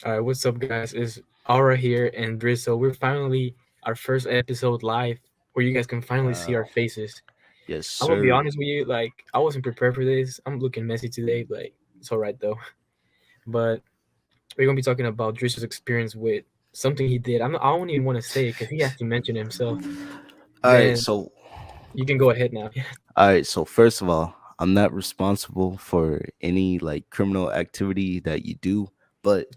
What's up, guys? It's Aura here and Drizzo. We're finally our first episode live, where you guys can finally see our Uh, faces. yes, I'm gonna be sir. honest with you, like I wasn't prepared for this. I'm looking messy today, like it's alright though. But we're gonna be talking about Drizzo's experience with something he did. I don't even want to say it because he has to mention himself. All right, Then so you can go ahead now. first of all, I'm not responsible for any like criminal activity that you do, but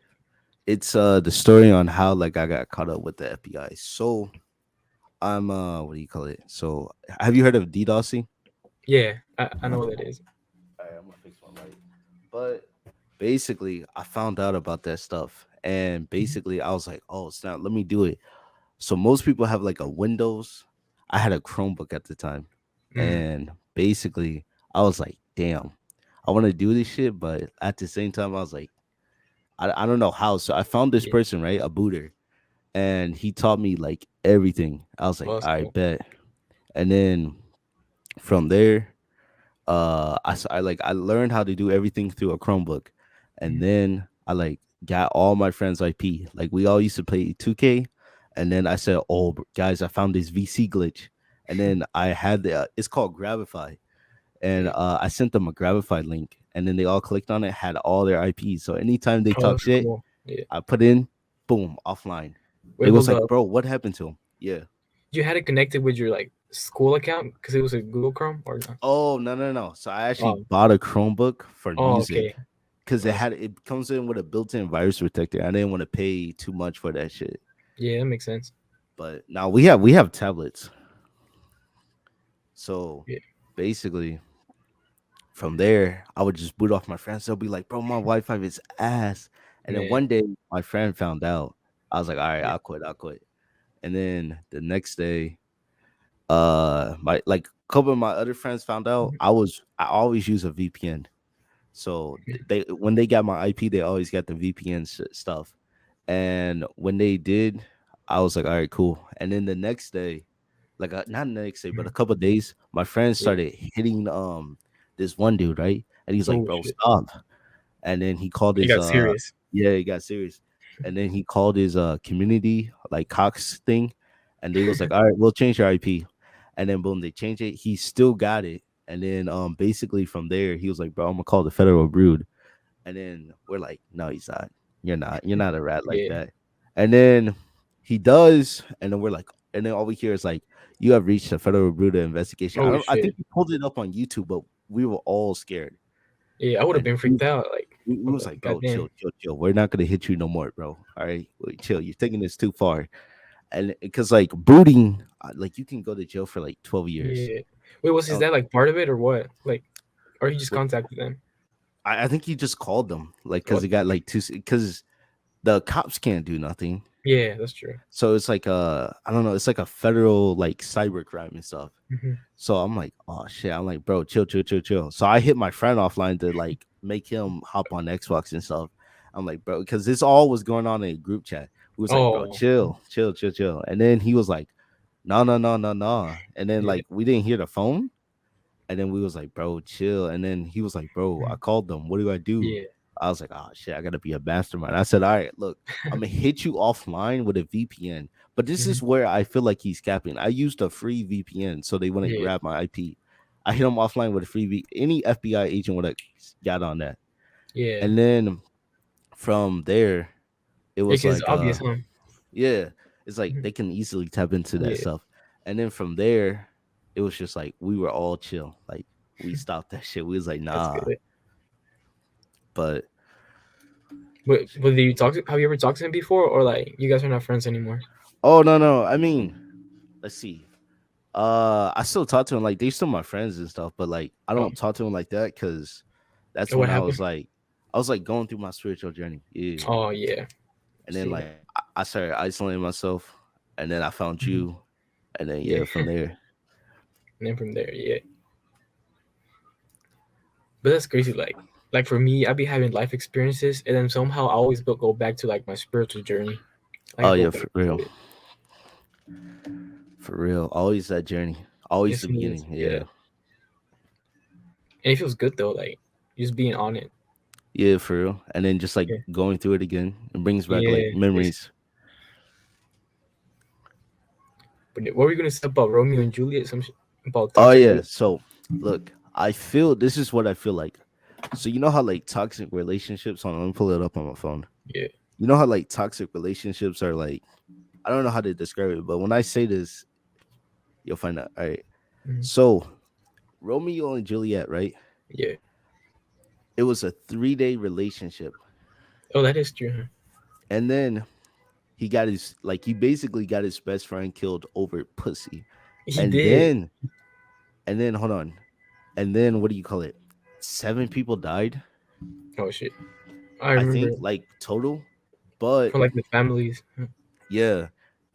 it's the story on how like I got caught up with the FBI. So I'm what do you call it? So have you heard of DDoSing? Yeah, I know what that is. All right, I'm gonna fix my light. But basically, I found out about that stuff, and Mhm. basically, I was like, "Oh, snap! Let me do it." So most people have like a Windows. I had a Chromebook at the time, Mm, and basically, I was like, "Damn, I want to do this shit," but at the same time, I was like, I don't know how." So I found this yeah. person, right, a booter, and he taught me like everything. I was like, Well, that's "I cool. bet," and then from there I learned how to do everything through a Chromebook, and Mhm. then I like got all my friends IP. Like we all used to play 2K, and then I said, "Oh, guys, I found this VC glitch," and then I had it's called Gravify, and Yeah. I sent them a Gravify link, and then they all clicked on it, had all their IPs. So anytime they Oh, talk that's shit, cool. Yeah. I put in, boom, offline. They Wait, was hold like, up. "Bro, what happened to him?" Yeah. You had it connected with your like school account because it was a Google Chrome or not? Oh, no, no, no. So I actually Oh, bought a Chromebook for music okay. because Well, it comes in with a built-in virus protector. I didn't want to pay too much for that shit. yeah, that makes sense. But now we have tablets. So Yeah, basically from there, I would just boot off my friends. They'll be like, "Bro, my Wi-Fi is ass." And then man. one day my friend found out. I was like, "All right, Yeah. I'll quit." And then the next day, my like a couple of my other friends found out. Mhm. I always use a VPN. So they when they got my IP, they always got the VPN stuff. And when they did, I was like, all right, cool. And then the next day, like not the next day, but a Mhm. couple of days, my friends Yeah. started hitting this one dude, right? And he's like, Oh bro, shit. stop. And then he called It his got serious. yeah, he got serious. And then he called his community like Cox thing, and they was like, all right, we'll change your IP. And then boom, they changed it. He still got it. And then basically from there, he was like, bro, I'm gonna call the federal brood. And then we're like, no, he's not. You're not. You're not a rat like Yeah. that. And then he does, and then we're like, and then all we hear is like, you have reached a federal Bureau investigation. Oh I shit. think he pulled it up on YouTube, but we were all scared. Yeah, I would have And been freaked out. Like, we I'm was like, like, bro, goddamn. chill, chill, chill. We're not gonna hit you no more, bro. All right, wait, chill. You're taking this too far. And because like booting, like you can go to jail for like 12 years. Yeah. Wait, was his Um, dad like part of it or what? Like, or he just but contacted them? I think he just called them, like, because What? he got like two, because the cops can't do nothing. Yeah, that's true. So it's like I don't know, it's like a federal like cyber crime and stuff. Hmm. So I'm like, oh shit. I'm like, bro, chill, chill, chill, chill. So I hit my friend offline to like make him hop on Xbox and stuff. I'm like, bro, because this all was going on in a group chat. We was like, bro, Oh, chill, chill, chill, chill. And then he was like, no, no, no, no, no. And then yeah, like we didn't hear the phone. And then we was like, bro, chill. And then he was like, bro, I mhm, called them. What do I do? yeah. I was like, oh shit, I gotta be a mastermind. I said, all right, look, I'm gonna hit you offline with a VPN. But this Hmm. is where I feel like he's capping. I used a free VPN so they wouldn't Yeah, grab my IP. I hit him offline with a any FBI agent would have got on that. yeah. And then from there, it Yeah, was 'cause it's like obvious, huh? yeah, it's like Mhm. they can easily tap into that Yeah, stuff. And then from there, it was just like we were all chill. Like we stopped that shit. We was like, that's nah. good. But But did you talk to? Have you ever talked to him before, or like you guys are not friends anymore? oh no, no. I mean, let's see. I still talk to him like they still my friends and stuff, but like I Oh, don't talk to him like that because that's and what when happened? I was like going through my spiritual journey. Yeah. Oh yeah. And then See. like I started isolating myself, and then I found Mhm. you, and then Yeah, yeah, from there. and then from there, yeah. But that's crazy. Like for me, I be having life experiences, and then somehow I always go back to like my spiritual journey. Like I Oh go yeah, back for to real. it. For real. Always that journey. Always Yes, the it is. beginning. Yeah, Yeah. and it feels good though. Like just being on it. Yeah, for real. And then just like Yeah, going through it again, it brings back yeah. like memories. But what were you gonna say about Romeo and Juliet? About Oh toxic yeah. relationship? So look, I feel this is what I feel like. So you know how like toxic relationships, hold on, let me pull it up on my phone. Yeah. You know how like toxic relationships are like, I don't know how to describe it, but when I say this, you'll find out. All right. Mhm. So Romeo and Juliet, right? Yeah. It was a 3-day relationship. Oh, that is true. Huh? And then he got his like he basically got his best friend killed over pussy. He And did. then hold on. And then what do you call it? 7 people died, Oh shit. I I remember think, like total. But from like the families. Huh? yeah.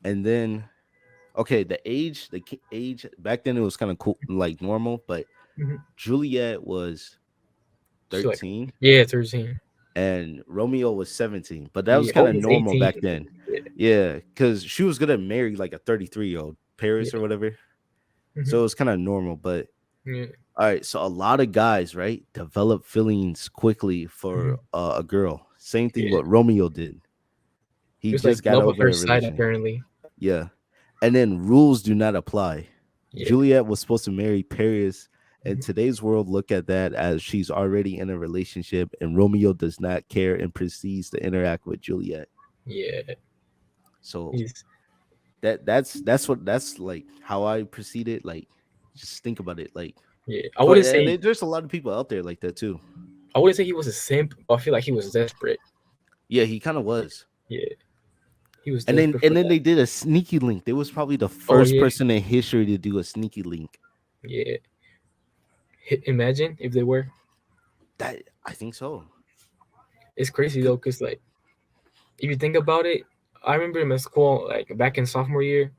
And then okay, the age, age back then it was kind of cool, like normal, but Mhm. Juliet was She like 13 yeah, 13. and Romeo was 17. But that was Yeah, kind of almost normal 18. back then. Yeah. Yeah, because she was gonna marry like a 33-year-old Paris or Yeah. whatever. So Hmm. it was kind of normal. But Yeah. all right, so a lot of guys, right, develop feelings quickly for Hmm. a girl. Same thing Yeah. what Romeo did. It He was like just got love at over a first sight, religion. apparently. Yeah. And then rules do not apply. Yeah. Juliet was supposed to marry Paris. In Mhm. today's world, look at that as she's already in a relationship, and Romeo does not care and proceeds to interact with Juliet. Yeah. So He's that's like how I proceeded. Like, just think about it. Like, yeah. for and there's a lot of people out there like that too. I wouldn't say he was a simp, but I feel like he was desperate. Yeah, he kind of was. Yeah. He was And then desperate for that. they did a sneaky link. They was probably the Oh first yeah. person in history to do a sneaky link. Yeah. Imagine if they were. That I think so. It's crazy C- though, cause like if you think about it, I remember in my school, like back in sophomore year,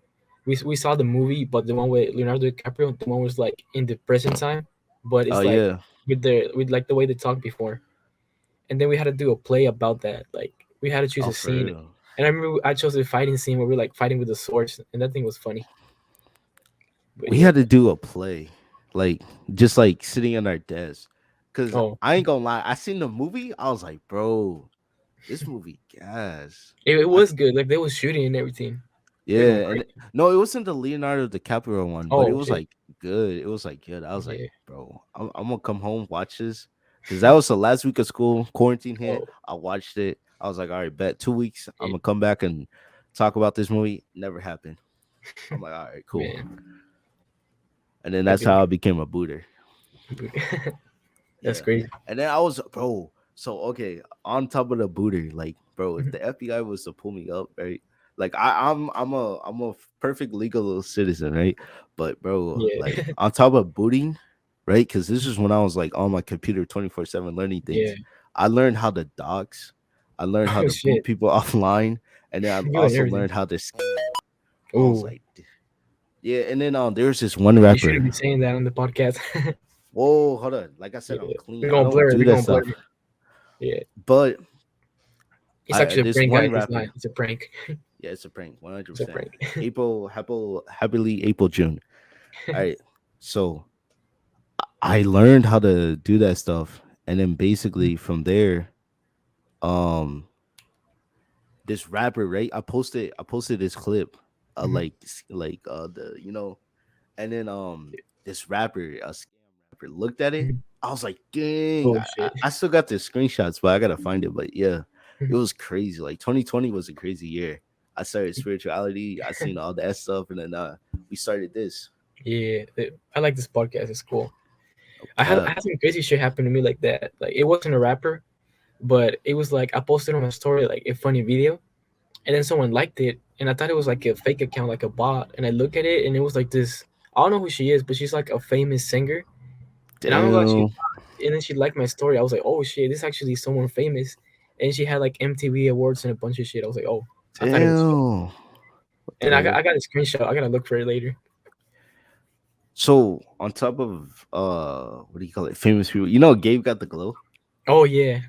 we saw the movie, but the one with Leonardo DiCaprio, the one was like in the present time, but Oh it's like yeah. with like the way they talked before, and then we had to do a play about that. Like we had to choose Oh, a for scene, real. and I remember I chose a fighting scene where we are like fighting with the swords, and that thing was funny. But We yeah, had to do a play, like just like sitting at our desk. Cause oh, I ain't gonna lie, I seen the movie. I was like, bro, this movie gas. it I was good. Like they was shooting and everything. They going Yeah, and crazy. no, it wasn't the Leonardo DiCaprio one, but it Oh was shit. like good. It was like good. I was like, Yeah. bro, I'm gonna come home watch this because that was the last week of school. Quarantine hit. Oh I watched it. I was like, all right, bet 2 weeks. I'm yeah, gonna come back and talk about this movie. Never happened. I'm like, all right, cool. man. And then That'd that's be how I became a booter. like that's Yeah. crazy. And then I was, bro. So okay, on top of the booter, like, bro, if Mhm. the FBI was to pull me up, right? Like I'm a perfect legal citizen, right? But bro, like Yeah. on top of booting, right? Because this is when I was like on my computer 24/7 learning Yeah. things. I learned how to dox. I learned how Oh to boot shit. people offline, and then I You and also everything. learned how to. I was Oh, like, yeah. And then there's this one you shouldn't rapper. be saying that on the podcast. Whoa, hold on. Like I said, I'm Yeah. clean. We're I gonna don't blur it. do We're that gonna blur stuff. it. Yeah. But It's I actually a this prank, one guys. It's not. rapper. It's a prank. Yeah, it's a prank, one hundred It's a percent. prank. Happily April June. All right, so I learned how to do that stuff, and then basically from there, um, this rapper, right? I posted this clip, Mhm. the and then this rapper, a scam rapper, looked at it. Mhm. I was like, dang, Oh I shit. I still got the screenshots, but I gotta find it. But yeah, it was crazy. Like 2020 was a crazy year. I started spirituality. I seen all that stuff, and then we started this. Yeah. I like this podcast. It's cool. No I cap. had some crazy shit happen to me like that. Like it wasn't a rapper, but it was like I posted on my story like a funny video, and then someone liked it, and I thought it was like a fake account, like a bot. And I look at it, and it was like this. I don't know who she is, but she's like a famous singer. And I don't know why she Damn, and then she liked my story. I was like, oh shit, this is actually someone famous. And she had like MTV awards and a bunch of shit. I was like, oh, I thought it was fake. damn. What And the heck? I got a screenshot. I gotta look for it later. So on top of what do you call it? Famous people. Gabe got the glow. Oh yeah.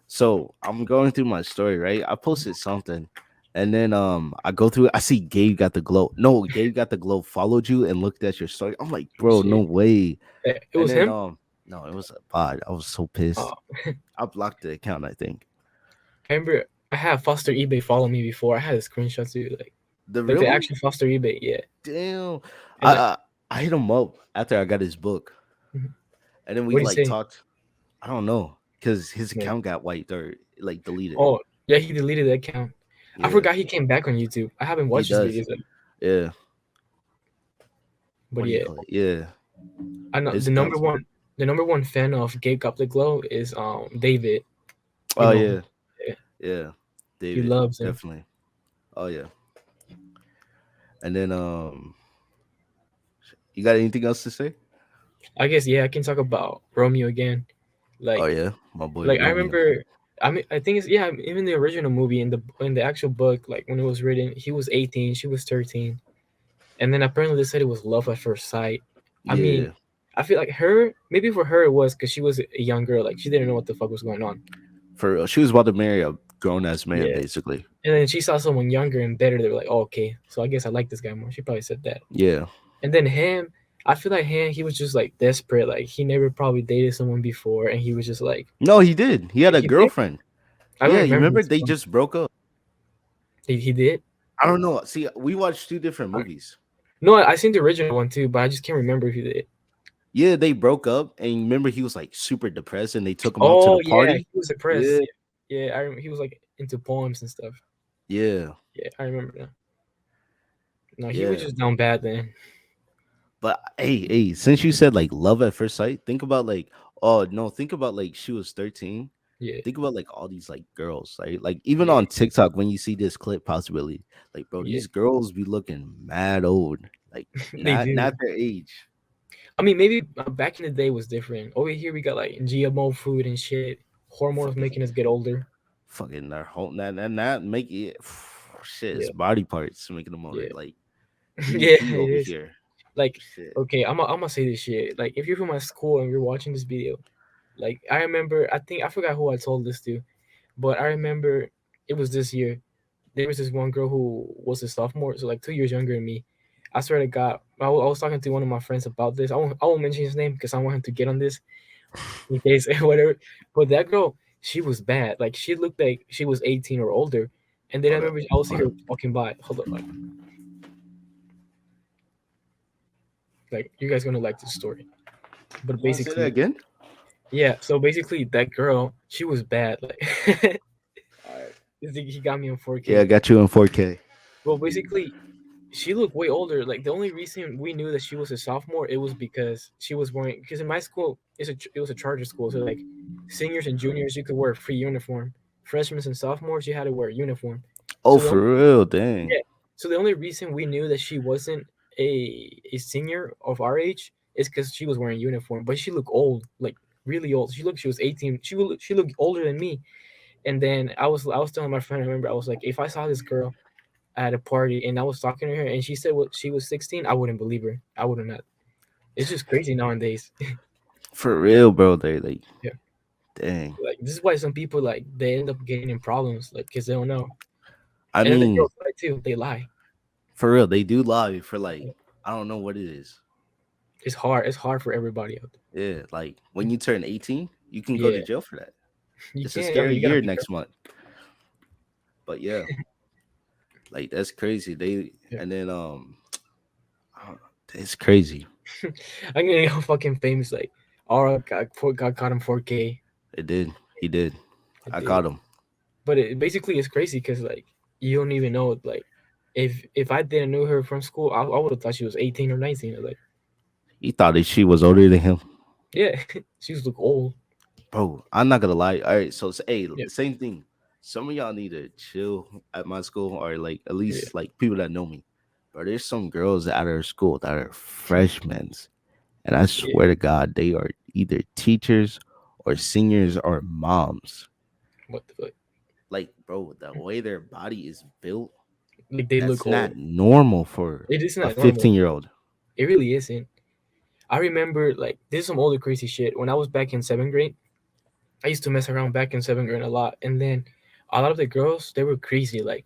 So I'm going through my story, right? I posted something, and then I go through it. I see Gabe got the glow. No, Gabe got the glow. Followed you and looked at your story. I'm like, Oh bro, no shit. way. It And was then him? No, it was a bot. I was so Uh, pissed. I blocked the account, I think. I remember I had Foster eBay follow me before. I had a screenshot too, The like real the one? actual Foster eBay, yeah. Damn. I And like, I, I hit him up after I got his book. mhm. And then we What do you like say? talked. I don't know. Cause his Yeah. account got wiped or like deleted. Oh, yeah, he deleted the account. I Yeah. forgot he came back on YouTube. I haven't He watched his does. videos, like, Yeah. but What do you yeah, call it? Yeah. I know It's dope. the number one fan of Gay Goblet Glow is David. You Oh know him. yeah. Yeah, Yeah. he David. loves him. Definitely. Oh yeah. And then you got anything else to say? I guess yeah, I can talk about Romeo again. Oh Like yeah. My boy like I Romeo. remember. I mean, I think it's yeah. Even the original movie in the actual book, like when it was written, he was 18, she was 13, and then apparently they said it was love at first sight. I mean, Yeah. I feel like her maybe for her it was because she was a young girl, like she didn't know what the fuck was going on. For real. She was about to marry a grown ass man, Yeah, basically. and then she saw someone younger and better. They were like, oh, okay, so I guess I like this guy more. She probably said that. Yeah. And then him, I feel like him, he was just like desperate. Like he never probably dated someone before, and he was just like No, he did. He had a he did. girlfriend. I don't Yeah, you remember remember this they one. just broke up. He did. I don't know. See, we watched two different movies. No, I seen the original one too, but I just can't remember who did. Yeah, they broke up, and remember he was like super depressed, and they took him out to Oh the yeah, party. he was depressed. Yeah, Yeah, he was like into poems and stuff. yeah, Yeah, I remember now. No, he was yeah. just down bad then. But hey, since you said like love at first sight, think about like oh no, think about like she was 13. Yeah, Think about like all these like girls, right? Like even yeah, on TikTok when you see this clip, possibly like bro, yeah. these girls be looking mad old, like They not do. their age. I mean, maybe back in the day was different. Over here we got like GMO food and shit. Hormones Fucking making us get older. their whole that make it shit. It's Yeah, body parts making them older. yeah, Like yeah. BP It over is. here. Like, Shit. okay, I'm gonna say this shit. Like, if you're from my school and you're watching this video, like, I remember. I think I forgot who I told this to, but I remember it was this year. There was this one girl who was a sophomore, so like 2 years younger than me. I swear to God, I was talking to one of my friends about this. I won't mention his name because I want him to get on this in case whatever. But that girl, she was bad. Like she looked like she was 18 or older. And then I Okay. remember I will see her walking by. Hold on, like you guys gonna like this story. But You want to say that basically, again? yeah. So basically, that girl, she was bad. Like All right. he got me on Yeah, I 4K. got you in 4K. Well, basically, she looked way older. Like the only reason we knew that she was a sophomore, it was because she was wearing. Because in my school, it was a charter school, so like seniors and juniors, you could wear a free uniform. Freshmen and sophomores, you had to wear a uniform. Oh, So the for only real? Dang. yeah, so the only reason we knew that she wasn't a senior of our age is because she was wearing a uniform. But she looked old, like really old. She was 18. She looked older than me. And then I was telling my friend, I remember I was like, if I saw this girl at a party and I was talking to her and she said what she was 16, I wouldn't believe her. I wouldn't not. It's just crazy nowadays. For real, bro. They like, Yeah. dang. Like this is why some people like they end up getting in problems, like because they don't know. I And then the mean, girls lie too. They lie. for real, they do lie for like, I don't know what it is. It's hard. It's hard for everybody out Yeah, like there. when you turn 18, you can go Yeah. to jail for that. You It's a can't. I scary mean, you gotta year be next careful. month. But yeah, like that's crazy. They Yeah. and then I don't- it's crazy. I'm gonna go fucking famous. Like, Aura got caught him 4K. It did. He did. It I did. caught him. But it basically it's crazy because like you don't even know like if I didn't know her from school, I would have thought she was 18 or 19. Like, He thought that she was older than him. yeah, she was look old. Bro, I'm not gonna lie. All right, so hey, Yeah, same thing. Some of y'all need to chill at my school, or like at yeah, least like people that know me. But there's some girls at our school that are freshmen, and I yeah. swear to God, they are either teachers or seniors or moms. What the fuck? Like, bro, the way their body is built, Like they that's look old. not normal for It is a not normal. 15-year-old. It really isn't. I remember like this is some older crazy shit. When I was back in seventh grade, I used to mess around back in seventh grade a lot, and then a lot of the girls they were crazy. Like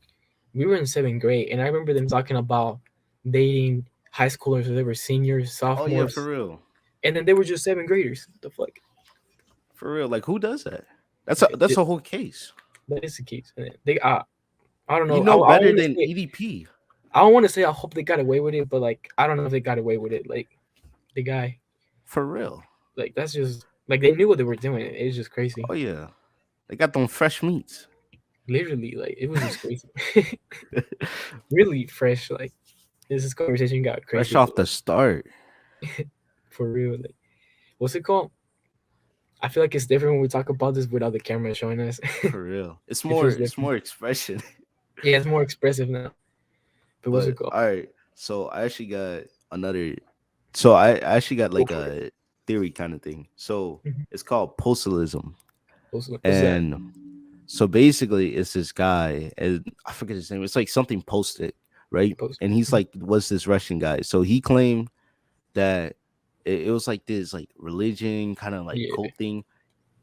we were in seventh grade, and I remember them talking about dating high schoolers. They were seniors, Oh yeah, sophomores. for real. and then they were just seventh graders. What the fuck? For real. Like who does that? Like, That's a whole case. that is the case. And they, I don't You know. know I better want to than say, EDP. I don't want to say. I hope they got away with it, but like, I don't know if they got away with it. Like the guy, For real. like that's just like they knew what they were doing. It's just crazy. Oh yeah. They got them fresh meats. Literally, like it was just crazy. Really fresh. Like this conversation got Fresh crazy, but off the start. for real, like what's it called? I feel like it's different when we talk about this without the camera showing us. For real. It feels It's different. more expression. Yeah, it's more expressive now. But what's But it called? all right. So I actually got another I actually got Go like for it. a theory kind of thing. So Mhm. it's called postalism. What's that? And so basically it's this guy, and I forget his name. It's like something posted, right? Post. And he's Mhm. like was this Russian guy. So he claimed that it was like this like religion kind of like Yeah, cult thing,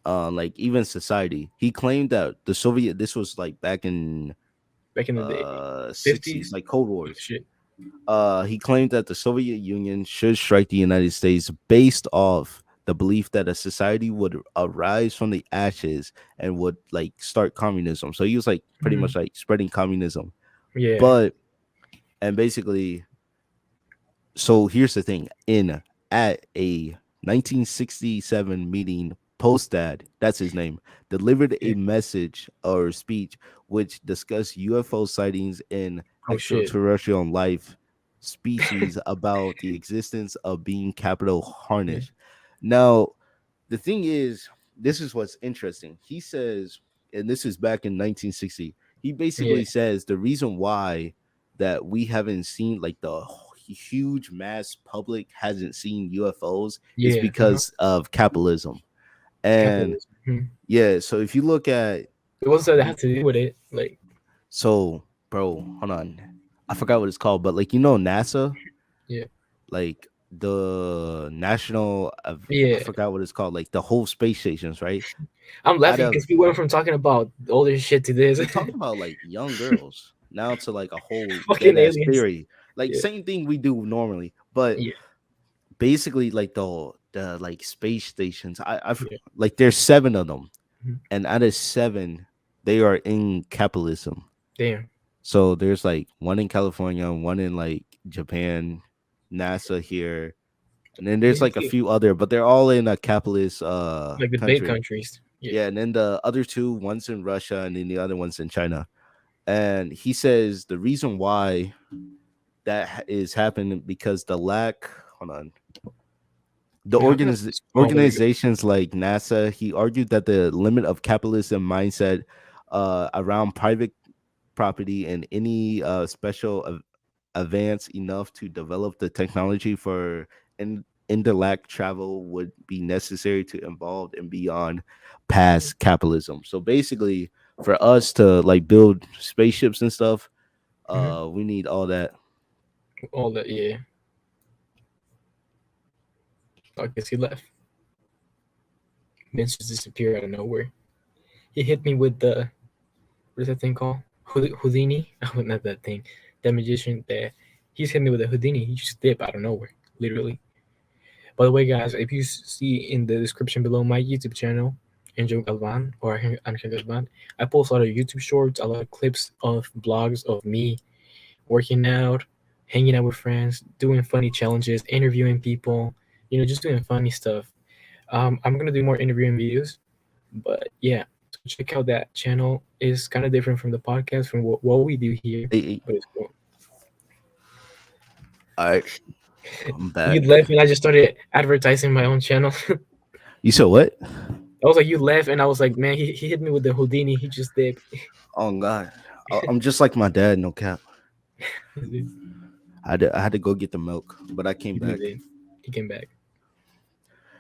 like even society. He claimed that the Soviet, this was like back in back in the day, 60s, 50s. like Cold Oh Wars. shit. He claimed that the Soviet Union should strike the United States based off the belief that a society would arise from the ashes and would like start communism. So he was like pretty Mhm. much like spreading communism. Yeah. But and basically, so here's the thing: in at a 1967 meeting, Postad, that's his name, delivered Yeah. a message or speech which discussed UFO sightings in Oh shit. extraterrestrial life species about the existence of being capital Yeah. harness. Now, the thing is, this is what's interesting. He says, and this is back in 1960. He Yeah. basically says the reason why that we haven't seen like the huge mass public hasn't seen UFOs is Yeah. because of capitalism. And Capitalism. Mhm. yeah, so if you look at It wasn't that you, had to do with it. Like so bro, hold on. I forgot what it's called, but like you know NASA, yeah. like the national I Yeah. forgot what it's called, like the whole space stations, right? I'm Out laughing of because we went from talking about older shit to this. we're talking about like young girls now to like a whole dead Fucking ass aliens. theory. Like Yeah. same thing we do normally, but Yeah. basically like the like space stations. I've Yeah. like there's seven of them, Mhm. and out of seven, they are in capitalism. Damn. So there's like one in California, one in like Japan, NASA here, and then there's like a Basically, few other, but they're all in a capitalist like the big country. countries. Yeah. Yeah, and then the other two, one's in Russia, and then the other one's in China. And he says the reason why is happening because the lack. Hold on. The How can I? Oh, there we go. organizations like NASA, he argued that the limit of capitalism mindset around private property and any special advance enough to develop the technology for interlac travel would be necessary to involve and beyond past capitalism. So basically, for us to like build spaceships and stuff, Hmm. we need all that. All that. Yeah. I guess he left. Vince just disappeared out of nowhere. He hit me with the what is that thing called? Houdini? Oh, not that thing. That magician that he's hit me with a Houdini. He just dip out of nowhere, literally. By the way, guys, if you see in the description below my YouTube channel, Angel Galvan or Angel Galvan, I post a lot of YouTube shorts, a lot of clips of blogs of me working out, hanging out with friends, doing funny challenges, interviewing people, just doing funny stuff. I'm gonna do more interviewing videos, but yeah, so check out that channel. It's kind of different from the podcast, from what we do here, Hey, but it's cool. all right, I'm You back. left and I just started advertising my own channel. You said what? I was like, you left, and I was like, man, he hit me with the Houdini. He just did. Oh God, I'm just like my dad. No cap. he I had to go get the milk, but I came back. did. He came back.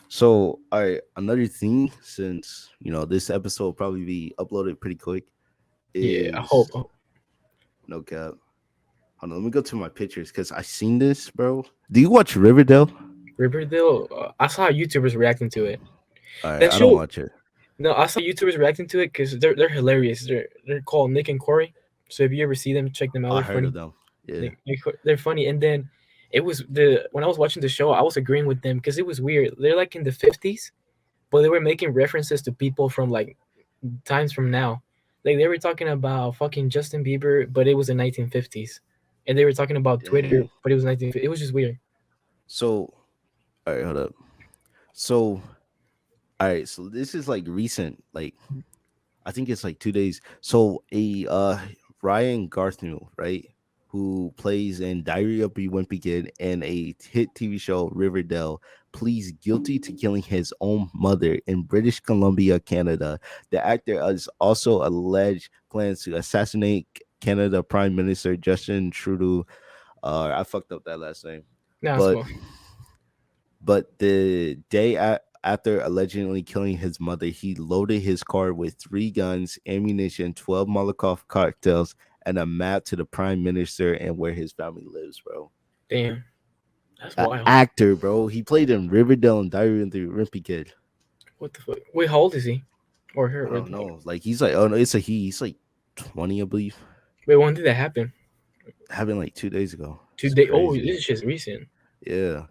So, all right, another thing, since this episode will probably be uploaded pretty quick, Yeah, I is hope. no cap. Hold on, let me go to my pictures because I seen this, bro. Do you watch Riverdale? Riverdale. I saw YouTubers reacting to it. All right, That I don't show. watch it. No, I saw YouTubers reacting to it because they're hilarious. They're called Nick and Corey. So if you ever see them, check them out. I They're heard of funny. them. Yeah. They're funny. And then it was the when I was watching the show, I was agreeing with them because it was weird. They're like in the 50s, but they were making references to people from like times from now. Like they were talking about fucking Justin Bieber, but it was the 1950s, and they were talking about Twitter, Dang. but it was 1950s. It was just weird. So, all right, hold up. So, all right, so this is like recent, like I think it's like 2 days. So a Ryan Garthnu, right, who plays in Diary of a Wimpy Kid and a hit TV show Riverdale, pleads guilty to killing his own mother in British Columbia, Canada. The actor is also alleged plans to assassinate Canada Prime Minister Justin Trudeau. I fucked up that last name, Nah, it's but cool. the day after allegedly killing his mother, he loaded his car with 3 guns, ammunition, 12 Molotov cocktails, and a map to the prime minister and where his family lives, bro. Damn, that's An wild. actor, bro. He played in Riverdale and Diary of the Wimpy Kid. What the fuck? Wait, how old is he? Or her? I Or don't know. Like he's like, oh no, it's a he. He's like 20, I believe. wait, when did that happen? Happened like 2 days ago. It's Today? Oh, crazy. this is just recent. Yeah.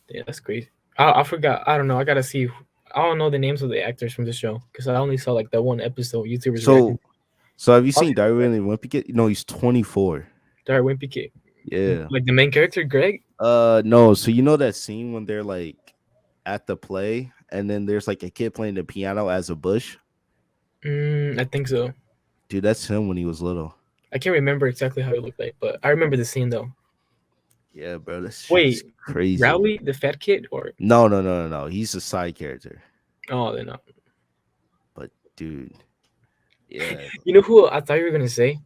Yeah, that's crazy. I forgot. I don't know. I gotta see. I don't know the names of the actors from the show because I only saw like that one episode. YouTubers reacting. So have you I'll seen see Diary of the Wimpy Kid? No, he's 24. Dark Wimpy Kid. Yeah. Like the main character, Greg. No. So you know that scene when they're like at the play, and then there's like a kid playing the piano as a bush. I think so. Dude, that's him when he was little. I can't remember exactly how it looked like, but I remember the scene though. Yeah, bro, this shit's Wait, crazy. Rowley, the fat kid, or No. He's a side character. oh, they're not. But dude, yeah. You know who I thought you were gonna say?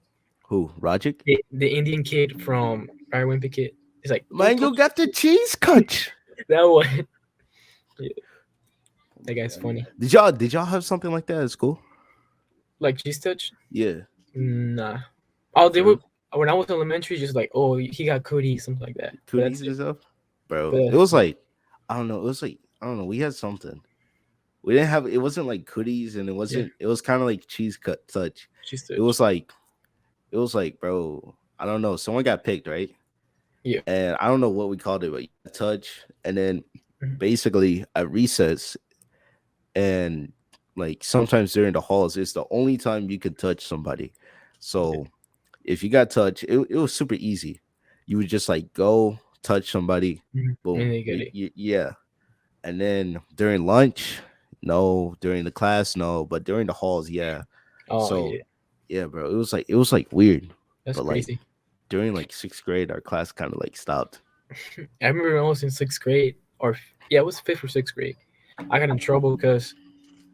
Who? Rajic? The Indian kid from Dark Wimpy Kid. He's like, don't Man, touch you got the cheese cut. that one. Yeah, Oh that my guy's God. funny. Did y'all have something like that at school? Like cheese touch? Yeah. Nah. Oh, they For were real? when I was elementary, just like, oh, he got cooties, something like that. But that's Cooties it. and stuff? But Bro, it that's was it. like I don't know. It was like I don't know. We had something. We didn't have it wasn't like cooties and Yeah, it was kind of like cheese cut touch. cheese It touch. was like it was like, bro, I don't know. Someone got picked, right? Yeah. And I don't know what we called it, but touch. And then Mhm. basically at recess and like sometimes during the halls, it's the only time you could touch somebody. Yeah. So if you got touched, it was super easy. You would just like go touch somebody, And boom, they get it. yeah. And then during lunch, no. During the class, no. But during the halls, yeah. Oh So yeah, yeah, bro, it was like weird, that's but like crazy. during like 6th grade, our class kind of like stopped. I remember when I was in sixth grade, or yeah, it was fifth or sixth grade. I got in trouble because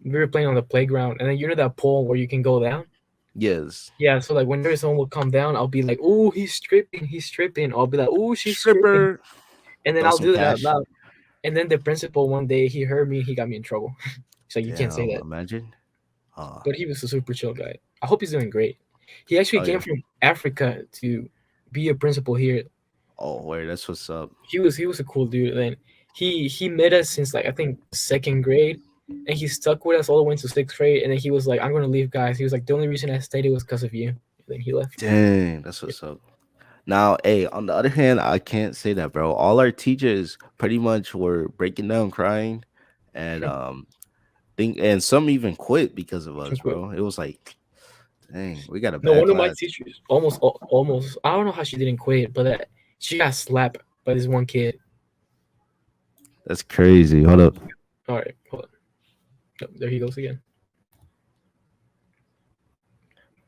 we were playing on the playground, and then you know that pole where you can go down. Yes, Yeah, so like whenever someone will come down, I'll be like, "Oh, he's stripping, he's stripping." I'll be like, "Oh, she's stripping," stripper, and then throw I'll some do that out cash. loud. And then the principal one day he heard me, he got me in trouble. He's like, "You can't say Damn, that." imagine. Uh, But he was a super chill guy. I hope he's doing great. He actually oh came yeah. from Africa to be a principal here. Oh, wait, that's what's up. He was a cool dude. And he met us since like I think second grade, and he stuck with us all the way to sixth grade. And then he was like, "I'm gonna leave, guys." He was like, "The only reason I stayed was because of you." And then he left. Dang, that's Yeah. what's up. Now, hey, on the other hand, I can't say that, bro. All our teachers pretty much were breaking down crying, and think and some even quit because of us, But bro. It was like, dang, we got a no, bad one of my class. teachers almost. I don't know how she didn't quit, but that she got slapped by this one kid. That's crazy. Hold up. All right, hold on. Oh, there he goes again.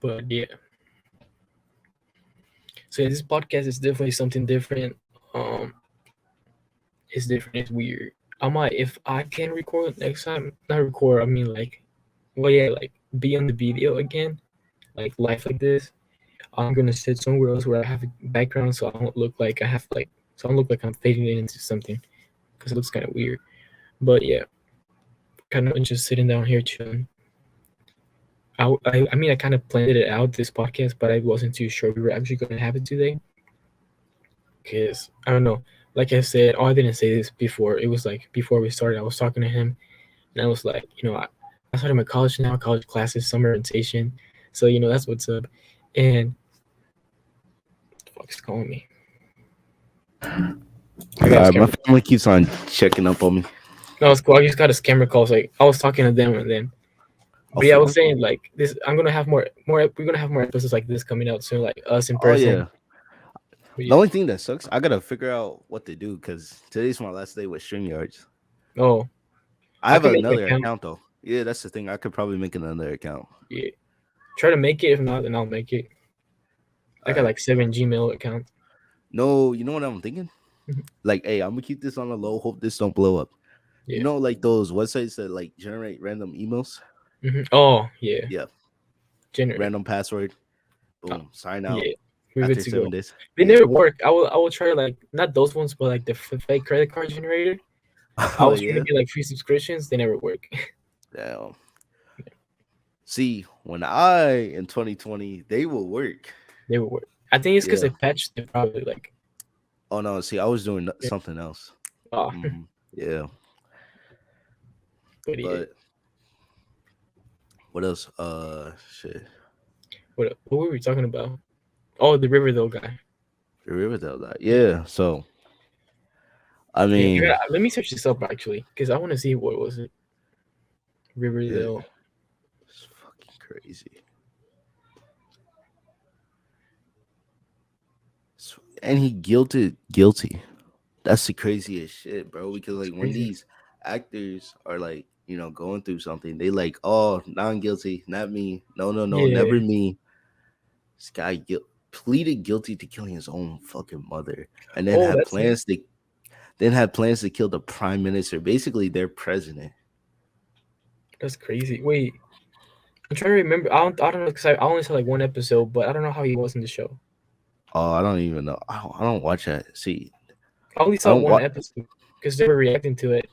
But yeah, so this podcast is definitely something different. Um, it's different. It's weird. I might if I can record next time. Not record. I mean like, well yeah, like be on the video again, like live like this. I'm gonna sit somewhere else where I have a background, so I don't look like I have like, so I don't look like I'm fading it into something because it looks kind of weird. But yeah, kind of just sitting down here chilling. I mean, I kind of planned it out this podcast, but I wasn't too sure we were actually going to have it today. Because I don't know. Like I said, oh, I didn't say this before. It was like before we started, I was talking to him, and I was like, I started my college now, college classes, summer orientation. So, that's what's up. And what the fuck's calling me? I got All a right, my scammer. family keeps on checking up on me. No, it's cool. I just got a scammer call. So like I was talking to them and then, Oh, but yeah, for I was real? saying like this. I'm gonna have more. We're gonna have more episodes like this coming out soon, like us in Oh person. yeah. But The yeah. only thing that sucks, I gotta figure out what to do because today's my last day with StreamYards. Oh, I I have could make an another account. account though. Yeah, that's the thing. I could probably make another account. Yeah. Try to make it. If not, then I'll make it. I All got right. like 7 Gmail accounts. No, you know what I'm thinking? Mhm. Like, hey, I'm gonna keep this on the low. Hope this don't blow up. You Yeah. know, like those websites that like generate random emails. Oh yeah. Yeah, Generate. random password. Uh, Boom. Sign out yeah. We're good after to go. 7 days. They Yeah. never work. I will try like not those ones, but like the fake credit card generator. I Oh was trying to yeah. get like free subscriptions. They never work. Damn. See, when I in 2020, they will work. They will work. I think it's because Yeah. they patched it probably like Oh no. See, I was doing yeah. something else. Oh, Yeah. but yeah. But what else? Shit. What were we talking about? Oh, the Riverdale guy. The Riverdale that. Yeah. Yeah. So I Damn, mean, let me search this up actually, because I want to see what was it. yeah, Riverdale. it's fucking crazy. And he guilty. That's the craziest shit, bro. Because It's like when crazy. these actors are like, going through something, they like, oh, non guilty, not me. No, no, no, Yeah. never me. This guy pleaded guilty to killing his own fucking mother, and Oh, that's it. then had plans to kill the prime minister, basically their president. That's crazy. Wait, I'm trying to remember. I don't know because I only saw like one episode, but I don't know how he was in the show. Oh, I don't even know. I don't watch that. See, I only I saw don't one watch. episode because they were reacting to it.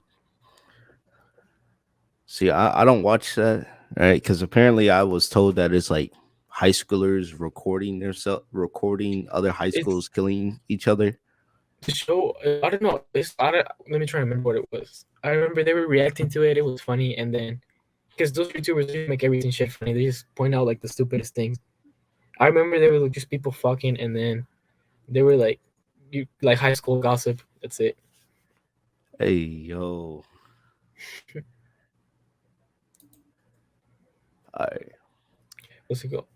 See, I don't watch that, right? Because apparently I was told that it's like high schoolers recording other high It's schools killing each other. the show. I don't know. I don't, let me try to remember what it was. I remember they were reacting to it. It was funny, and then because those YouTubers they make everything shit funny. They just point out like the stupidest things. I remember they were like, just people fucking, and then they were like, you like high school gossip. That's it. Hey, yo. All right. What's it go?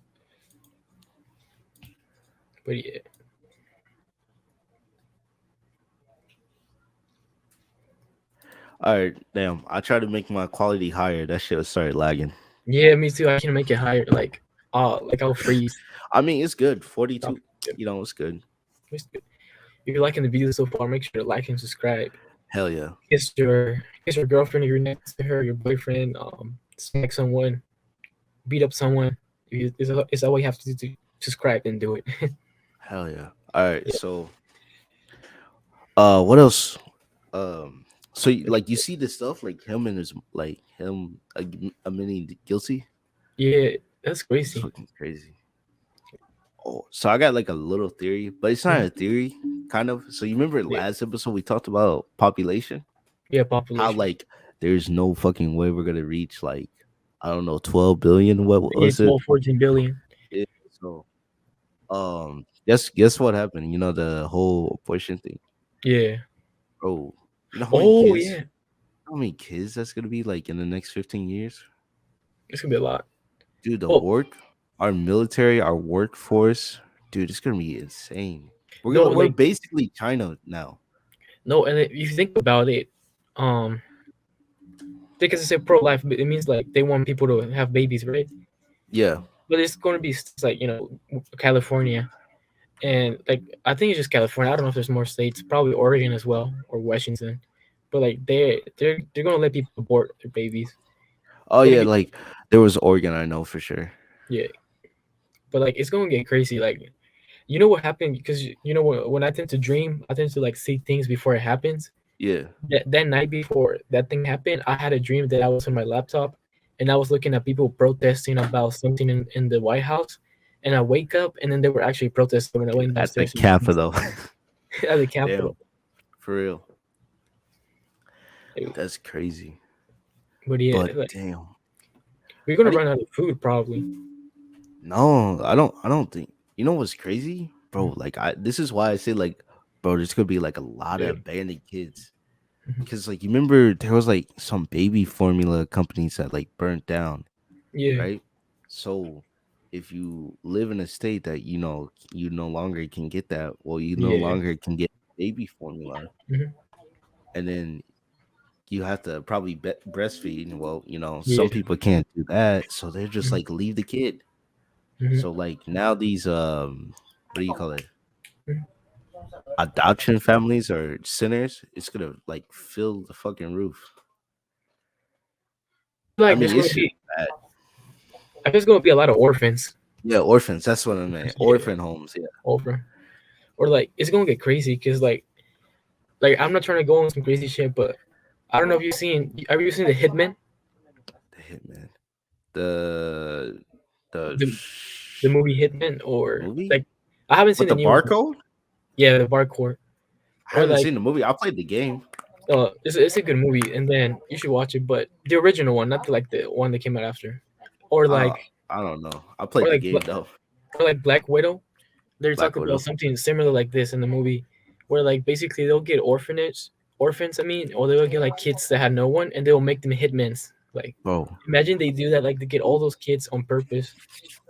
But yeah, All right. Damn. I tried to make my quality higher. That shit started lagging. yeah, me too. I can make it higher. Like I'll freeze. I mean, it's good. Stop. 42. Yeah, It's good. it's good. If you're liking the video so far, make sure to like and subscribe. Hell yeah. Kiss your girlfriend if you're next to her, your boyfriend, smack someone, beat up someone. Is that what you have to do to subscribe and do it? Hell yeah. All right. Yeah. So, what else? So like you see this stuff like him and his like him admitting guilty. Yeah, that's It's crazy. fucking crazy. Oh, so I got like a little theory, but it's not Mhm. a theory, kind of. So you remember Yeah, last episode we talked about population? yeah, How population. like there's no fucking way we're gonna reach like I don't know 12 billion. What Yeah, was it? 12, 14 billion. Yeah, so guess what happened? The whole abortion thing, Yeah. bro. You know how many Oh kids? yeah, How many kids that's gonna be like in the next 15 years? it's gonna be a lot. Dude, Oh our military, our workforce, dude, it's gonna be insane. no, We're like basically China now. no, and if you think about it, um, because it's a pro life, but it means like they want people to have babies, right? Yeah. But it's gonna be states like California, and like I think it's just California. I don't know if there's more states, probably Oregon as well or Washington. But like they're gonna let people abort their babies. Oh Gonna yeah, be like there was Oregon, I know for sure. yeah, but like it's gonna get crazy. Like you know what happened because when I tend to dream, I tend to like see things before it happens. Yeah. That night before that thing happened, I had a dream that I was on my laptop and I was looking at people protesting about something in the White House. And I wake up and then they were actually protesting when I went At the downstairs Capitol. at the Capitol. Damn, for real. Like, That's crazy. but yeah, But like damn. we're gonna I didn't run out of food probably. no, I don't think you know what's crazy? Mhm. Bro, like this is why I say like bro, there's gonna be like a lot of Yeah. abandoned kids. Mhm. Because like you remember there was like some baby formula companies that like burnt down, Yeah. right? So if you live in a state that you no longer can get that, well, you no Yeah. longer can get baby formula, Hmm. and then you have to probably breastfeed. And well, Yeah. some people can't do that, so they're just Hmm. like leave the kid. Hmm. So like now these what do you call it? Hmm. Adoption families or centers, it's gonna like fill the fucking roof. I feel I like there's mean, gonna it's just be. bad. I feel there's gonna be a lot of orphans. Yeah, orphans. That's what I meant. Yeah. Orphan homes. Yeah, Orphan. Or like it's gonna get crazy because like I'm not trying to go on some crazy shit, but I don't know if you've seen. Have you seen the Hitman? the hitman. The the The movie Hitman, or movie like I haven't seen with the the new one. barcode. Yeah, the Barcourt. I Or haven't like seen the movie. I played the game. it's a good movie, and then you should watch it. But the original one, not like the one that came out after. Or Uh, like I don't know. I or played the like game though. or like Black Widow. They talk Black about Widow. something similar like this in the movie, where like basically they'll get orphans. I mean, or they'll get like kids that had no one, and they'll make them hitmen's. Like, Bro. imagine they do that, like to get all those kids on purpose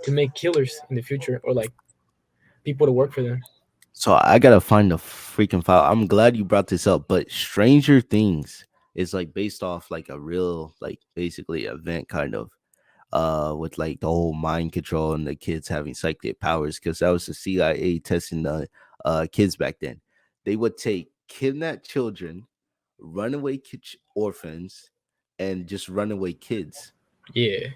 to make killers in the future, or like people to work for them. So I gotta find the freaking file. I'm glad you brought this up, but Stranger Things is like based off like a real, like basically event kind of, with like the whole mind control and the kids having psychic powers, because that was the CIA testing the kids back then. They would take kidnapped children, runaway orphans, and just runaway kids. Yeah,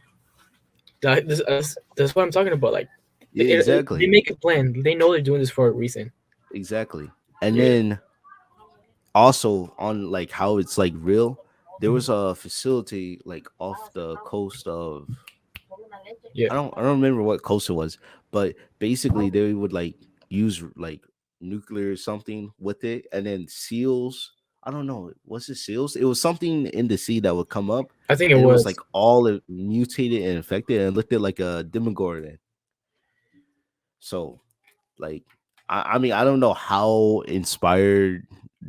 that's what I'm talking about. Like, Yeah, they exactly, make a plan. They know they're doing this for a reason. exactly. And Yeah. then also on like how it's like real, there Mhm. was a facility like off the coast of, Yeah. I don't remember what coast it was, but basically they would like use like nuclear something with it, and then seals. I don't know. Was it seals? It was something in the sea that would come up, I think it and it was was. like all mutated and infected, and looked at like a demogorgon. So like, I mean, I don't know how inspired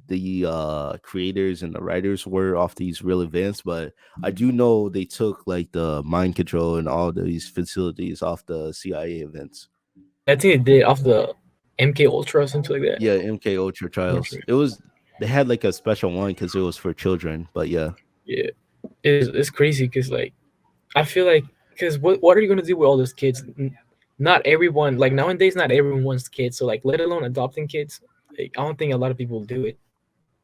the creators and the writers were off these real events, but I do know they took like the mind control and all these facilities off the CIA events. Yeah, I think they did off the MK Ultra or something like that. Yeah, MK Ultra I'm not sure. trials. It was, they had like a special one because it was for children, but yeah. Yeah, it's crazy because like I feel like because what are you gonna do with all those kids? Not everyone like nowadays. Not everyone wants kids. So like, let alone adopting kids. Like, I don't think a lot of people do it.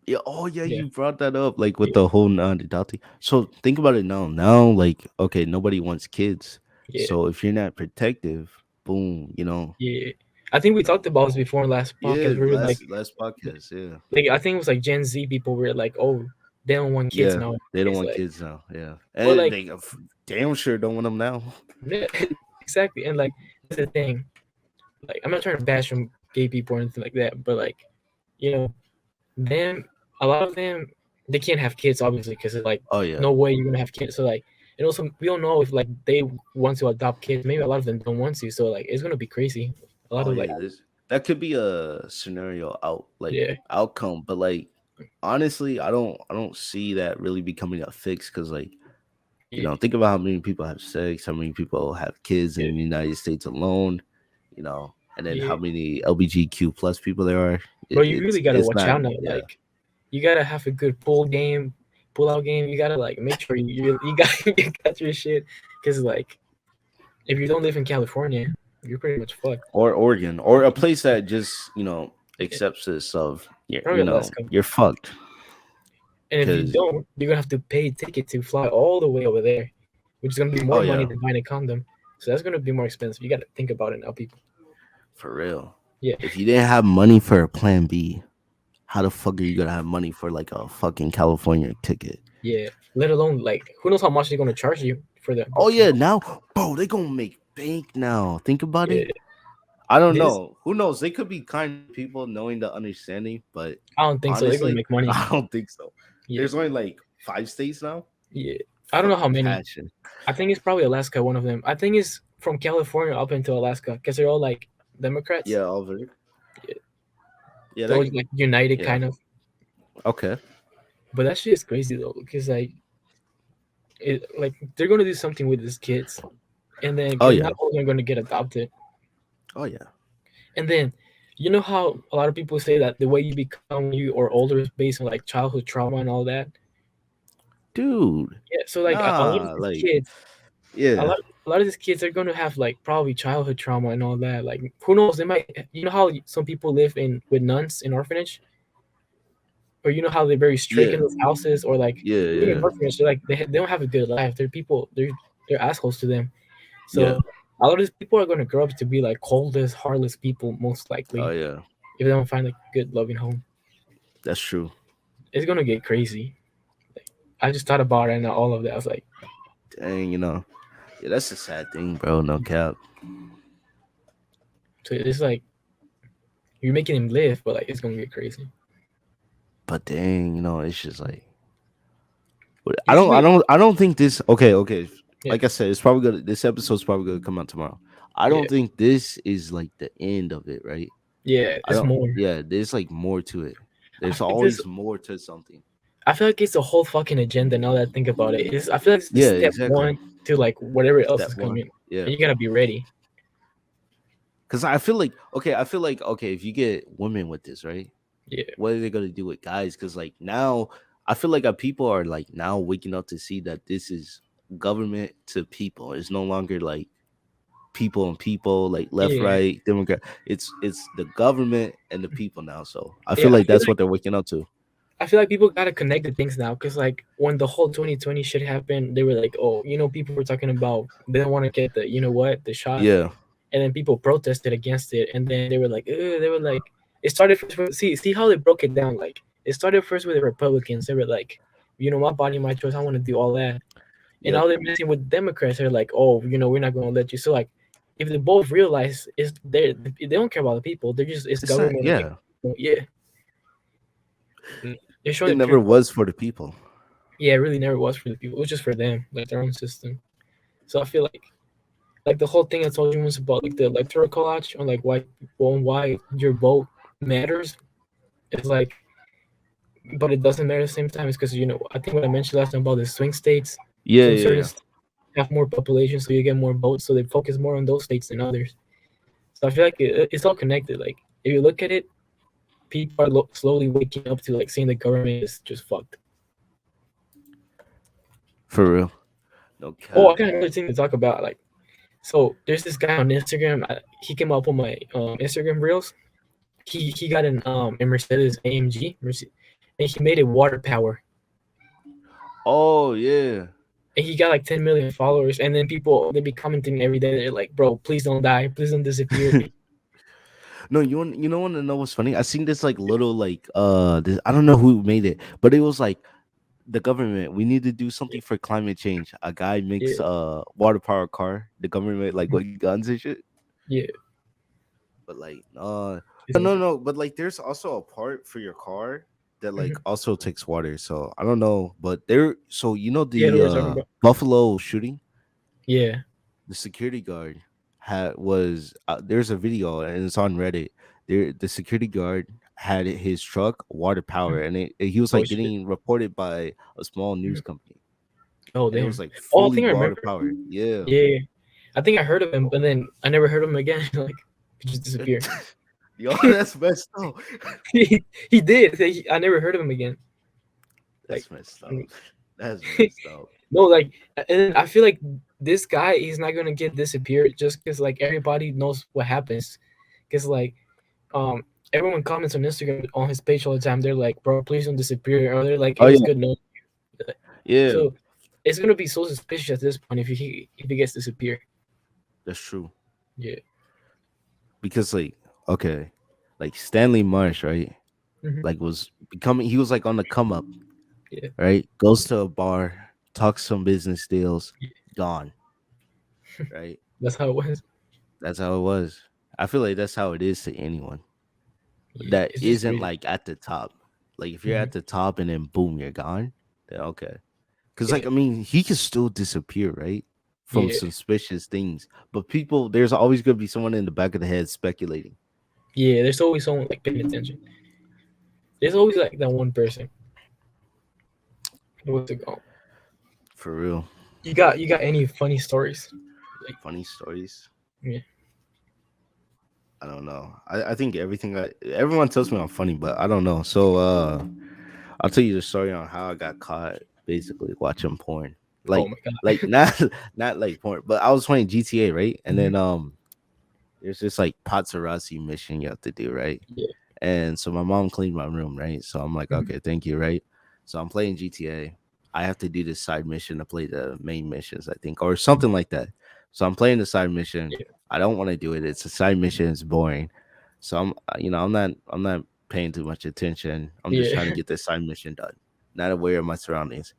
Yeah, oh yeah, Yeah, you brought that up like with yeah, the whole non-adopting. So think about it now. Now, like, okay, nobody wants kids. yeah, So if you're not protective, boom. yeah. I think we talked about this before in last Yeah, podcast. We were last podcast, yeah. like I think it was like Gen Z people were like, oh, they don't want kids Yeah, now. they don't It's want like, kids now. Yeah, or and like, they damn sure don't want them now. yeah, exactly. And like that's the thing. Like, I'm not trying to bash on gay people or anything like that, but like, you know, them, a lot of them, they can't have kids obviously because it's like Oh yeah, no way you're gonna have kids. So like, and also we don't know if like they want to adopt kids. Maybe a lot of them don't want to. So like, it's gonna be crazy. A lot oh of like, yeah. That could be a scenario yeah, outcome, but like honestly, I don't see that really becoming a fix because like yeah, think about how many people have sex, how many people have kids yeah, in the United States alone, and then yeah. how many LBGQ plus people there are. Bro, you really gotta It's watch not, out now. yeah. Like, you gotta have a good pull out game. You gotta like make sure you got you got your shit. Cause like, if you don't live in California, you're pretty much fucked. Or Oregon, or a place that just Yeah. accepts this of, yeah, Probably Alaska. you're fucked And if you because, don't, you're gonna have to pay a ticket to fly all the way over there, which is gonna be oh more money yeah, than buying a condom. So that's gonna be more expensive. You gotta think about it now, people. for real. Yeah, If you didn't have money for a plan B, how the fuck are you gonna have money for like a fucking California ticket? yeah. Let alone like, who knows how much they're gonna charge you for that? Oh yeah, now, bro, they gonna make bank now. Think about Yeah, it. I don't this know. Who knows? They could be kind people knowing the understanding, but I don't think so. They're gonna honestly, make money. I don't think so. Yeah, There's only like 5 states now. yeah. I don't know how Fucking many. passion. I think it's probably Alaska, one of them. I think it's from California up into Alaska because they're all like Democrats. Yeah, over there. Yeah. Yeah, They're that. always like united, Yeah. kind of. Okay. But that shit is crazy though, because like they're gonna do something with these kids, and then Oh because yeah. not all are gonna get adopted, Oh yeah. and then you know how a lot of people say that the way you become when you are older is based on like childhood trauma and all that. Dude. Yeah, so like a lot of Nah. these Like. kids, a Yeah. lot a lot of these kids are gonna have like probably childhood trauma and all that. Like who knows? They might. You know how some people live in with nuns in orphanage, or you know how they're very strict Yeah. in those houses, or like Yeah. even in Yeah. orphanage, they're like they don't have a good life. They're people. They're assholes to them. Yeah. So a lot of these people are gonna grow up to be like coldest, heartless people, most Oh likely, yeah. if they don't find like a good loving home. That's true. It's gonna get crazy. I just thought about it and all of that. I was like, Dang. Yeah, that's a sad thing, bro. No cap. so it's like you're making him live, but like it's gonna get crazy. But dang, it's just like I You just don't, I be don't, I don't think this. Okay, okay. yeah, Like I said, it's probably gonna. This episode's probably gonna come out tomorrow. I yeah, don't think this is like the end of it, right? yeah. I It's don't. more. Yeah, there's like more to it. I There's feel like this. always more to something. I feel like it's a whole fucking agenda. Now that I think about it, I feel like it's Yeah, step exactly. one to like whatever else Step is one. coming, Yeah, and you gotta be ready. because I feel like okay. I feel like okay. If you get women with this, right? Yeah, What are they gonna do with guys? Because like now, I feel like people are like now waking up to see that this is government to people. It's no longer like people and people, like left, yeah, right, Democrat. It's the government and the people now. So I feel yeah. like that's what they're waking up to. I feel like people gotta connect the things now, because like when the whole 2020 shit happened, they were like, oh, people were talking about they don't want to get the the shot, Yeah, and then people protested against it, and then they were like, ugh, they were like, it started first with, see how they broke it down. Like it started first with the Republicans. They were like, my body, my choice. I want to do all that, and yep. now they're messing with Democrats. They're like, oh, we're not going to let you. So like, if they both realize they don't care about the people, they're just it's It's not. government. Yeah, Yeah, they're showing it the pure never color. was for the people. Yeah, it really never was for the people. It was just for them, like their own system. So I feel like the whole thing I told you was about like the electoral collage on like why your vote matters is like, but it doesn't matter at the same time. Is because I think what I mentioned last time about the swing states, Yeah, some yeah, certain yeah. states have more population, so you get more votes. So they focus more on those states than others. So I feel like it's all connected. Like if you look at it, people are slowly waking up to like seeing the government is just fucked. For real. No Oh, I cap. got another thing to talk about. Like, so there's this guy on Instagram. He came up on my Instagram reels. He got a Mercedes AMG, and he made it water power. Oh yeah. And he got like 10 million followers. And then people they be commenting every day. They're like, "Bro, please don't die. Please don't disappear." No, want to know what's funny? I seen this like little like this, I don't know who made it, but it was like the government. We need to do something for climate change. A guy Yeah, makes a water power car. The government like mhm, with guns and shit. yeah. But like It's no, insane. no, but like there's also a part for your car that like Mhm. also takes water. So I don't know, but there. So Yeah, I know the what you're talking about. Buffalo shooting, Yeah. the security guard had was there's a video and it's on Reddit. There, the security guard had his truck water power, Mhm. and he was Oh like shit. getting reported by a small news Mhm. company, Oh and it was damn. like Oh, I fully think I water remember. powered. Yeah. Yeah, I think I heard of him, but then I never heard of him again. Like he just disappeared. Yo, that's messed up. He did. I never heard of him again. Like, That's messed I up. mean, That's messed up. no, like, and then I feel like this guy he's not gonna get disappeared just because like everybody knows what happens. Because like, um, everyone comments on Instagram on his page all the time. They're like, "Bro, please don't disappear," or they're like, "It Oh was yeah, good knowing you." yeah, So it's gonna be so suspicious at this point if he gets disappeared. that's true. Yeah. Because like, okay, like Stanley Marsh, right? Hmm. Like was becoming, he was like on the come up, Yeah. right? Goes to a bar, talks some business deals, gone, right? That's how it was. That's how it was. I feel like that's how it is to anyone Yeah. that It's just isn't crazy. like at the top. Like if you're Hmm. at the top and then boom, you're gone, then okay. Because Yeah. like I mean, he can still disappear, right? From Yeah. suspicious things, but people, there's always gonna be someone in the back of the head speculating. Yeah. There's always someone like paying attention. There's always like that one person. What's it called? For real. You got any funny stories? Like, Funny stories. yeah. I don't know. I think everyone tells me I'm funny, but I don't know. So I'll tell you the story on how I got caught basically watching porn. Oh Like my god. like not not like porn, but I was playing GTA, right? And Mhm. then there's this like paparazzi mission you have to do, right? Yeah. And so my mom cleaned my room, right? So I'm like, Mhm. okay, thank you, right? So I'm playing GTA. I have to do this side mission to play the main missions, I think, or Mhm. something like that. So I'm playing the side mission. Yeah. I don't want to do it. It's a side mission. It's boring. So I'm not paying too much attention. I'm just Yeah. trying to get this side mission done. Not aware of my surroundings.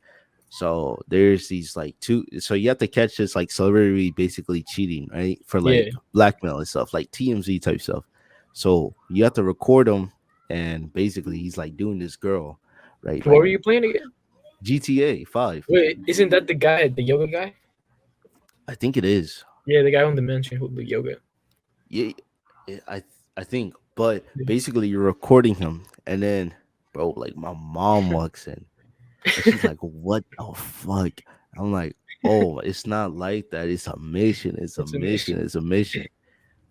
So there's these like two. So you have to catch this like celebrity basically cheating, right? For Yeah. like blackmail and stuff, like TMZ type stuff. So you have to record him, and basically he's like doing this girl, right? What Like were you playing again? GTA 5. Wait, isn't that the guy, the yoga guy? I think it is. Yeah, the guy on the mansion who do yoga. Yeah, I think. But Yeah. basically you're recording him, and then bro, like my mom walks in, and she's like, "What the fuck?" I'm like, "Oh, it's not like that. It's a mission. It's a It's a mission. mission. It's a mission."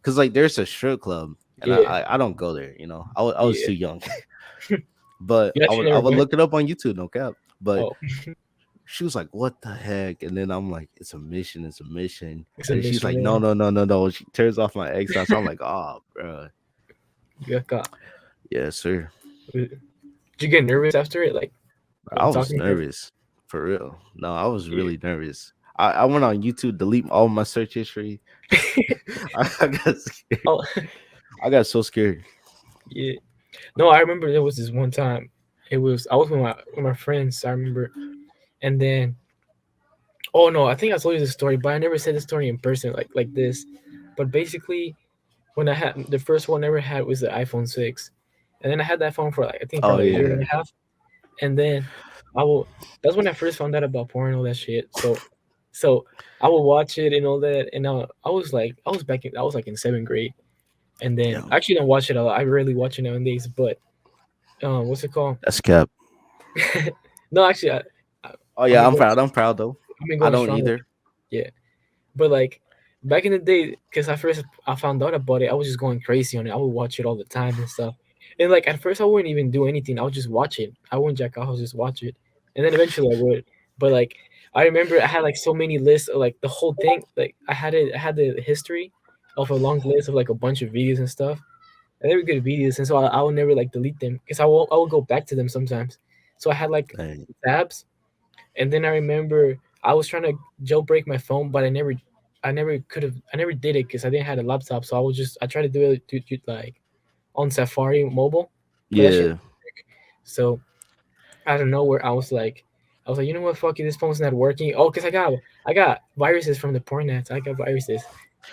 Cause like there's a strip club, and Yeah. I don't go there. I was Yeah. too young, but You I actually would I never would went? look it up on YouTube, no cap. But Oh, she was like, "What the heck?" And then I'm like, "It's a mission. It's a mission." it's a And then she's mission, like, "No, man. no, no, no, no." She turns off my Xbox. I'm like, "Oh, bro, You got caught. yes, sir." Did you get nervous after it? Like, I when was talking to her? nervous for real. No, I was Yeah. really nervous. I went on YouTube, delete all my search history. I got scared. Oh, I got so scared. yeah. No, I remember there was this one time. I was with my friends. I remember, and then oh no, I think I told you the story, but I never said the story in person like this. But basically, when I had the first one I ever had was the iPhone 6, and then I had that phone for like I think Oh probably a year and yeah, a half, and then I will. That's when I first found out about porn and all that shit. So I would watch it and all that, and I was like I was like in seventh grade, and then yeah. I actually don't watch it a lot. I rarely watch it nowadays, but what's it called? That's cap. No, actually, I, Oh I've yeah, been I'm going proud. I'm proud though. I've been I going don't strong with either. it. Yeah, but like back in the day, because I found out about it, I was just going crazy on it. I would watch it all the time and stuff. And like at first, I wouldn't even do anything. I would just watch it. I wouldn't jack off. I would just watch it, and then eventually I would. But like I remember, I had like so many lists of like the whole thing. Like I had it. I had the history of a long list of like a bunch of videos and stuff. And they were good videos, and so I would never like delete them because I will go back to them sometimes. So I had like Hey, tabs, and then I remember I was trying to jailbreak my phone, but I never did it because I didn't have a laptop. So I tried to do it like on Safari mobile, but that shit. yeah. So out of nowhere, I was like, you know what, fuck it, this phone's not working. Oh, because I got viruses from the porn nets. I got viruses,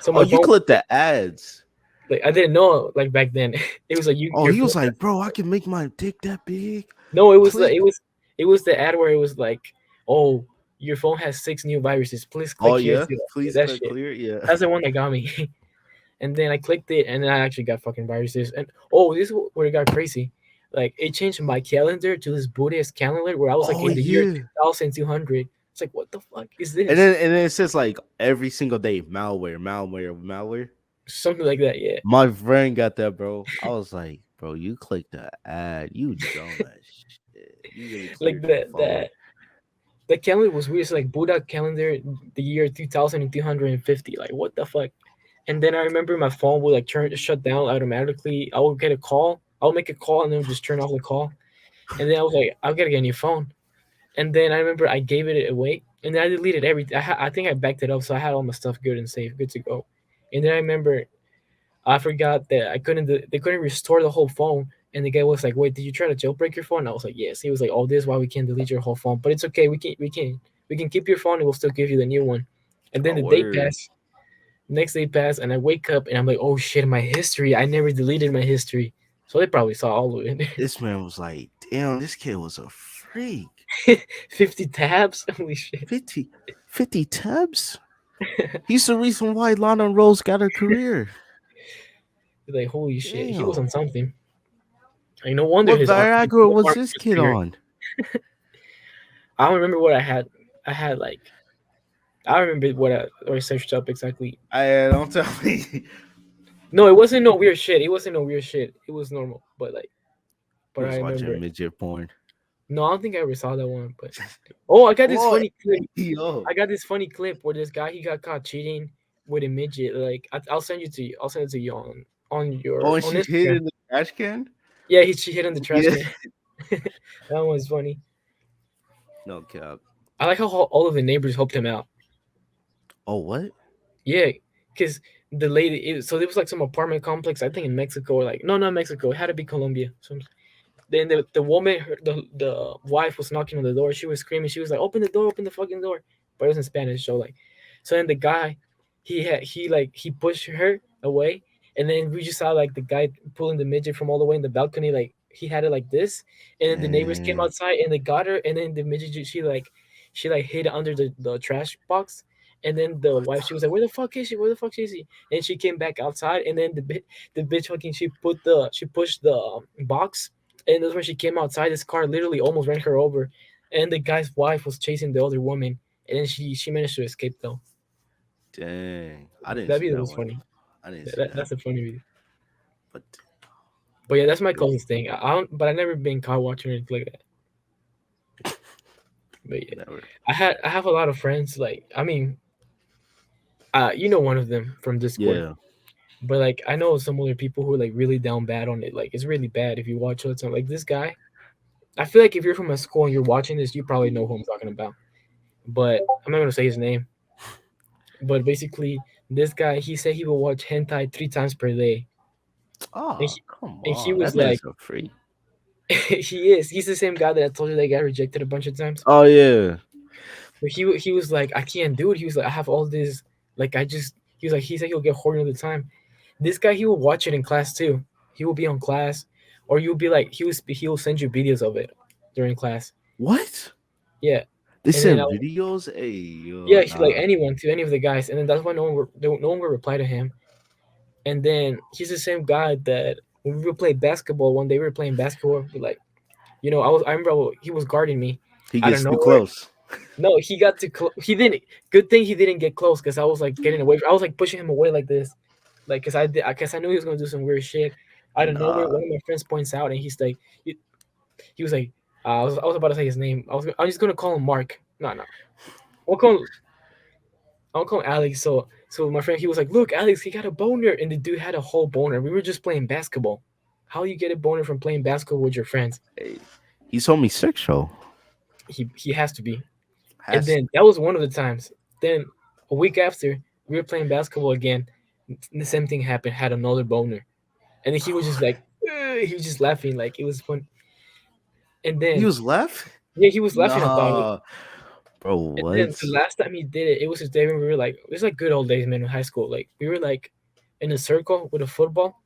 so Oh, my you phone clicked the ads. like I didn't know like back then. It was like Oh, your he phone. was like, bro, I can make my dick that big. No, Click. it was the ad where it was like, oh, your phone has 6 new viruses. Please Oh click here yeah, to please that click shit. clear. Yeah. That's the one that got me. And then I clicked it, and then I actually got fucking viruses. And oh, this is where it got crazy. Like it changed my calendar to this Buddhist calendar where I was like Oh in the year yeah. 2200. It's like what the fuck is And this? then and then it says like every single day malware, malware, malware. Something like that. Yeah. My friend got that, bro. I was like, bro, you clicked the ad. You dumb as shit. You really Like cleared your phone. the calendar was weird. It's like Buddha calendar, the year 2250. Like what the fuck? And then I remember my phone would like shut down automatically. I would get a call. I'll make a call and then just turn off the call. And then I was like, I'll gotta get a new phone. And then I remember I gave it away, and then I deleted everything. I think I backed it up, so I had all my stuff good and safe, good to go. And then I remember I forgot that they couldn't restore the whole phone. And the guy was like, "Wait, did you try to jailbreak your phone?" And I was like, "Yes." He was like, "Oh, this is why we can't delete your whole phone, but it's okay. We can keep your phone and we'll still give you the new one." And then Oh the day word. passed. Next day passed, and I wake up and I'm like, "Oh shit, my history! I never deleted my history." So they probably saw all of it. This man was like, damn, this kid was a freak. 50 tabs. Holy shit! 50, 50 tabs? He's the reason why Lana Rose got her career. Like holy shit, he was Damn. on something. Like, no wonder What his arm, Viagra was arm this was kid bigger. on? I don't remember what I had. I had like I don't remember what I searched up exactly. I don't tell me. No, it wasn't no weird shit. It wasn't no weird shit. It was normal. He But I was remember. watching midget porn. No, I don't think I ever saw that one. But oh, I got this Boy, funny clip. yo. I got this funny clip where this guy he got caught cheating with a midget. Like I'll send you to you. I'll send it to you on Oh, your and on she hid Instagram. in the trash can. Yeah, she hit in the trash Yeah. can. That one was funny. No cap. I like how all of the neighbors helped him out. Oh, what? Yeah, because the lady. So there was like some apartment complex. I think in Mexico or like no, not Mexico. It had to be Colombia. So then the woman, the wife was knocking on the door. She was screaming. She was like, "Open the door! Open the fucking door!" But it was in Spanish. So like, so then the guy, he pushed her away, and then we just saw like the guy pulling the midget from all the way in the balcony. Like he had it like this, and then the neighbors came Damn. outside and they got her, and then the midget she like hid under the trash box. And then the wife, she was like, "Where the fuck is she? Where the fuck is she?" And she came back outside, and then the bitch fucking she pushed the box, and that's when she came outside. This car literally almost ran her over, and the guy's wife was chasing the other woman, and then she managed to escape though. Dang. I didn't That see video that was one. funny. I didn't see that. That's a funny video. But But yeah, that's my yo, closest thing. I don't, but I never been caught watching it like that. But yeah, never. I have a lot of friends. Like I mean, you know one of them from Discord. Yeah. But like I know some other people who are like really down bad on it. Like it's really bad if you watch all the time. Like this guy, I feel like if you're from a school and you're watching this, you probably know who I'm talking about. But I'm not gonna say his name. But basically, this guy he said he will watch hentai 3 times per day, and Oh, come he on. was That like, man's a freak. he's the same guy that I told you that got rejected a bunch of times. Oh yeah. But he was like, I can't do it. He was like, I have all this, like I just he was like he said he'll get horny all the time. This guy he will watch it in class too. He will be on class, or you'll be like he'll send you videos of it during class. What? Yeah, They and then send videos? Hey, yo, yeah, he, like nah. anyone to any of the guys, and then that's why no one will reply to him. And then he's the same guy that when we were playing basketball one day, we were playing basketball. We like, I remember he was guarding me He out of gets too nowhere. close. No, he got too close. He didn't. Good thing he didn't get close because I was like getting away. I was like pushing him away like this, like because I guess I knew he was gonna do some weird shit. Out of nowhere, Nah. one of my friends points out, and he was like, I was about to say his name. I was just gonna call him Mark. No, no, we'll call him, I'll call him Alex. So my friend, he was like, "Look, Alex, he got a boner," and the dude had a whole boner. We were just playing basketball. How you get a boner from playing basketball with your friends? Hey. He's homosexual. He has to be. And Has then that was one of the times. Then a week after, we were playing basketball again. The same thing happened. Had another boner, and then he was just like, he was just laughing like it was fun. And he then was left? yeah, he was laughing about it. Nah. Bro, And what? then the last time he did it, it was his day when we were like, it was like good old days, man, in high school. Like we were like in a circle with a football,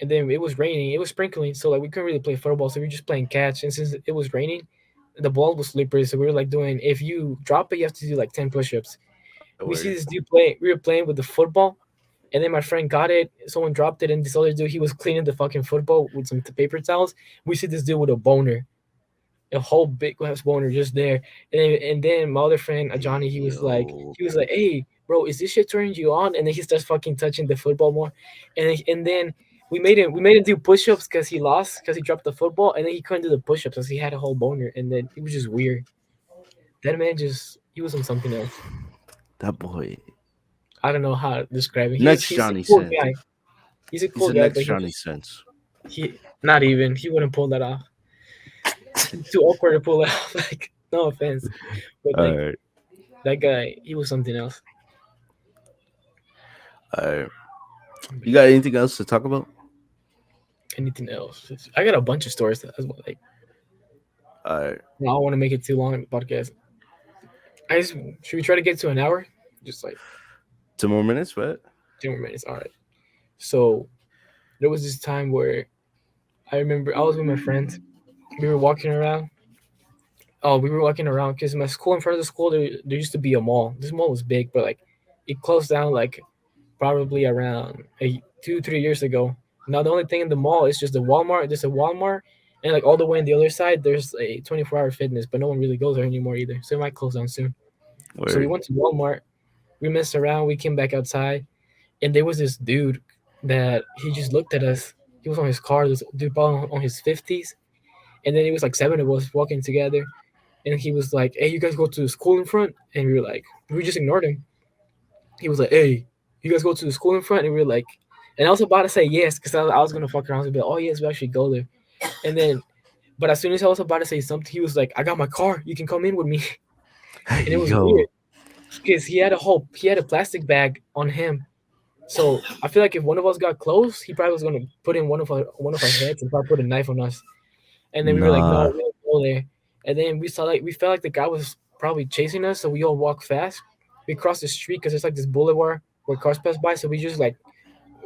and then it was raining, it was sprinkling, so like we couldn't really play football, so we were just playing catch. And since it was raining, the ball was slippery, so we were like doing, if you drop it, you have to do like 10 push-ups. We see Word. this dude play. We were playing with the football, and then my friend got it. Someone dropped it, and this other dude he was cleaning the fucking football with some paper towels. We see this dude with a whole big ass boner just there. And then my other friend Hey, Johnny, yo. he was like, "Hey, bro, is this shit turning you on?" And then he starts fucking touching the football more, and then we made him do push-ups because he lost because he dropped the football, and then he couldn't do the push-ups because he had a whole boner, and then it was just weird. That man just he was on something else. That boy. I don't know how to describe him. Next He's a Johnny cool Sins. guy. He's a He's cool the guy, next but Johnny Sins. he not even he wouldn't pull that off. He's too awkward to pull it off. Like no offense, but All like right. that guy, he was something else. All right. You got anything else to talk about? Anything else? I got a bunch of stories as well. Like All right. I don't want to make it too long in the podcast. Should we try to get to an hour? Just like 2 more minutes, right? 10 more minutes. All right. So there was this time where I remember I was with my friends. We were walking around. Oh, we were walking around because my school, in front of the school, there used to be a mall. This mall was big, but like it closed down like probably around 2 3 years ago. Now the only thing in the mall is just the Walmart. There's a Walmart, and like all the way on the other side, there's a 24-hour fitness, but no one really goes there anymore either. So it might close down soon. So we Word. went to Walmart. We messed around. We came back outside, and there was this dude that he just looked at us. He was on his car. This dude probably on his 50s, and then it was like seven of us walking together. And he was like, "Hey, you guys go to the school in front?" And we were like, we just ignored him. He was like, "Hey, you guys go to the school in front?" And we were like, and I was about to say yes because I was gonna fuck around. I was gonna be like, "Oh yes, we actually go there." And then, but as soon as I was about to say something, he was like, "I got my car. You can come in with me." And it was weird Yo, because he had a plastic bag on him. So I feel like if one of us got close, he probably was gonna put in one of our heads and probably put a knife on us. And then we were like, "No, nah. we don't go there." And then we saw like we felt like the guy was probably chasing us, so we all walked fast. We crossed the street because there's like this boulevard where cars pass by, so we just like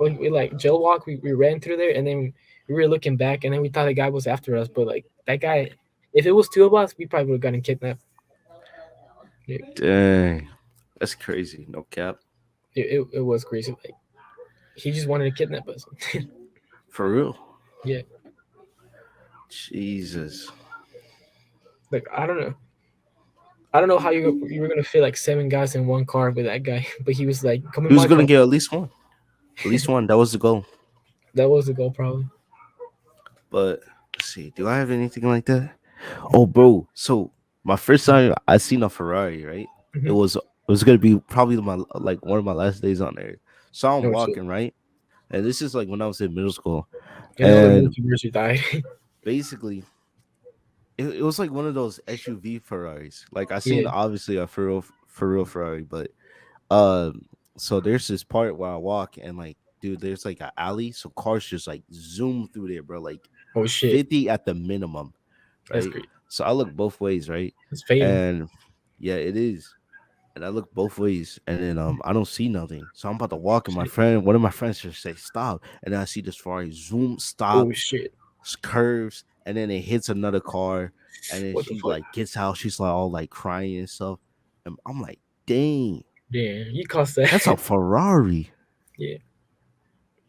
we like jail walk. We ran through there, and then we were looking back, and then we thought the guy was after us, but like that guy, if it was two of us, we probably would have gotten kidnapped. It, Dang. That's crazy. No cap. it was crazy. Like he just wanted to kidnap us. For real. Yeah, Jesus. like I don't know how you were gonna fit like seven guys in one car with that guy, but he was like, "Come in He was my gonna car." get at least one. At least one. That was the goal. That was the goal, probably. But let's see. Do I have anything like that? Oh, bro. So my first time I seen a Ferrari, right? Mm-hmm. It was gonna be probably my like one of my last days on there. So I'm Oh shit! walking, right? And this is like when I was in middle school. And all the And multiverse died. basically it was like one of those SUV Ferraris. Like I Yeah. seen obviously a for real Ferrari, but so there's this part where I walk and like dude, there's like an alley, so cars just like zoom through there, bro, like Oh shit! 50 at the minimum, That's right? great. So I look both ways, right? It's fading. And yeah, it is. And I look both ways, and then I don't see nothing. So I'm about to walk, and Shit. one of my friends just say stop, and then I see this Ferrari zoom, Oh stop, shit! curves, and then it hits another car, and then What the she fuck? like gets out, she's like all like crying and stuff. And I'm like, dang, Damn, you cost that. that's a Ferrari. Yeah.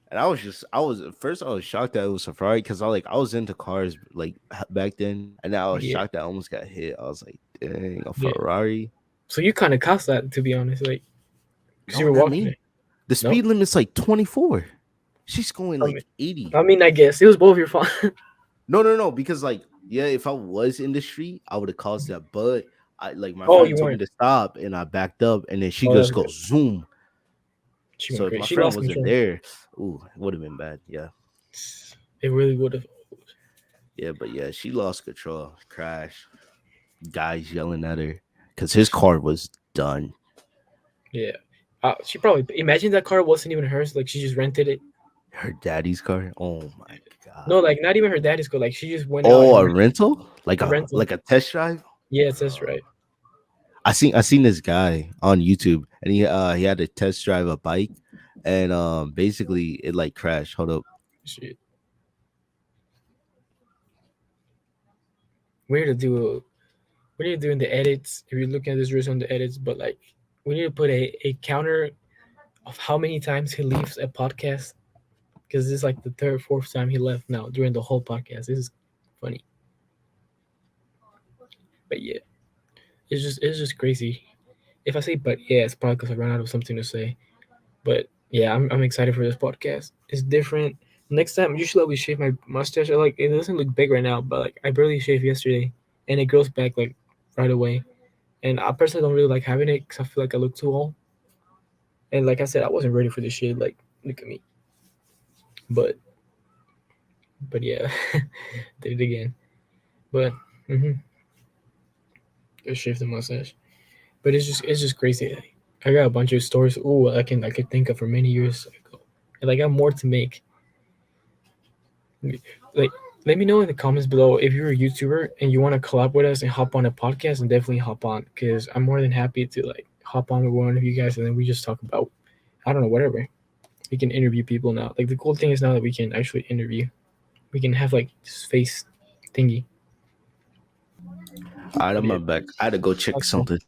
And I was at first I was shocked that it was a Ferrari because I was into cars like back then, and now I was Yeah. shocked that I almost got hit. I was like, dang, a Yeah. Ferrari. So you kind of cost that, to be honest, like, because you No, were not walking me. it. The No. speed limit's like 24. She's going I mean, like 80. I guess it was both your fault. No, no, no. Because like, yeah, if I was in the street, I would have caused that. But I like my Oh, friend you told me weren't. to stop, and I backed up, and then she Oh, that's just good. goes zoom. She So went if crazy. my She friend lost wasn't control. there, ooh, it would have been bad. Yeah, It really would have. yeah, but yeah, she lost control, crash. Guys yelling at her because his car was done. Yeah. She probably imagine that car wasn't even hers. Like she just rented it. Her daddy's car. Oh my No, god. like not even her daddy's car. Like she just went out Oh, and a rented rental? a rental. Like a test drive? Yes, that's right. I seen this guy on YouTube, and he had to test drive a bike, and basically it like crashed. Hold up. Shit. We need to do we need to do in the edits. If you're looking at this version on the edits, but like we need to put a counter of how many times he leaves a podcast because this is like the third, fourth time he left now during the whole podcast. This is funny, but yeah, it's just crazy. If I say but yeah, it's probably because I ran out of something to say. But yeah, I'm excited for this podcast. It's different. Next time, usually I will shave my mustache. I like it doesn't look big right now, but like I barely shaved yesterday, and it grows back like right away. And I personally don't really like having it because I feel like I look too old. And like I said, I wasn't ready for this shit. Like look at me. But yeah, did it again. But I shaved the mustache. But it's just crazy. I got a bunch of stories. Ooh, I could think of for many years ago, and I got more to make. Like, let me know in the comments below if you're a YouTuber and you want to collab with us and hop on a podcast, and definitely hop on because I'm more than happy to like hop on with one of you guys and then we just talk about I don't know whatever. We can interview people now. Like the cool thing is now that we can actually interview. We can have like this face thingy. All right, But I'm yeah, back. I had to go check that's cool. something.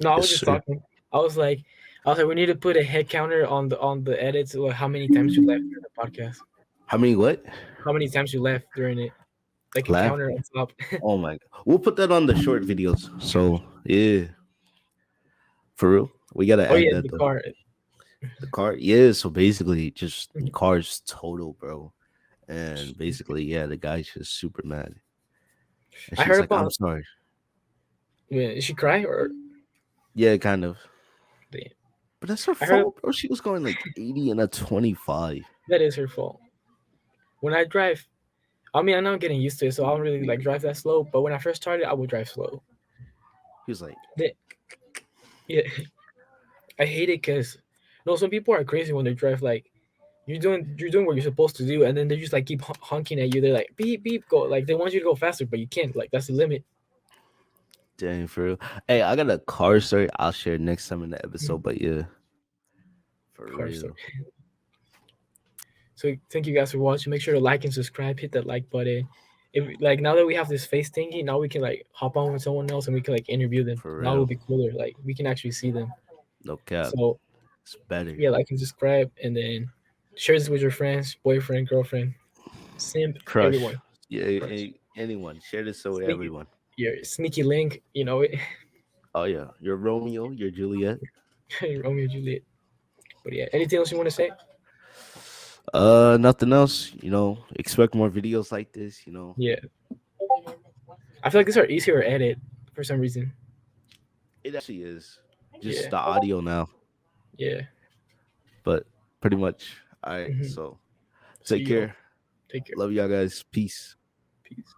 No, I Yes, was just sir. talking. I was like, we need to put a head counter on the edits. Like how many times you left during the podcast. How many what? How many times you laugh during it? Like a Laugh? counter on top. Oh my god. We'll put that on the short videos. So yeah, for real. We gotta Oh add yeah, that the though. car. The car, yeah. So basically, just Mhm. cars total, bro. And basically, yeah, the guy's just super mad, and I she's heard like, "I'm about. sorry." Yeah, did she cry or? Yeah, kind of. Damn. But that's her I heard fault, bro. She was going like 80 and a 25. that is her fault. When I drive, I mean, I'm not getting used to it, so I don't really like drive that slow. But when I first started, I would drive slow. He was like, The- Yeah, I hate it because no, some people are crazy when they drive. Like you're doing what you're supposed to do, and then they just like keep honking at you. They're like beep beep go, like they want you to go faster, but you can't. Like that's the limit. "Dang, for real." Hey, I got a car story I'll share next time in the Mhm. episode. But yeah, for Car story. real, So thank you guys for watching. Make sure to like and subscribe. Hit that like button. If like now that we have this face thingy, now we can like hop on with someone else and we can like interview them. for Now it will real. be cooler. Like we can actually see them. No cap. So It's better. yeah, like and subscribe, and then share this with your friends, boyfriend, girlfriend, simp, Crush. everyone. Yeah, Crush. anyone. Share this so with Sneaky, everyone. your sneaky link. You know it. Oh yeah, you're Romeo, you're Juliet. Romeo and Juliet. But yeah, anything else you want to say? Nothing else. Expect more videos like this. Yeah, I feel like these are easier to edit for some reason. It actually is just Yeah, the audio now, yeah. but pretty much. All right, Hmm. so See take you. care. Take care. Love y'all guys. Peace. Peace.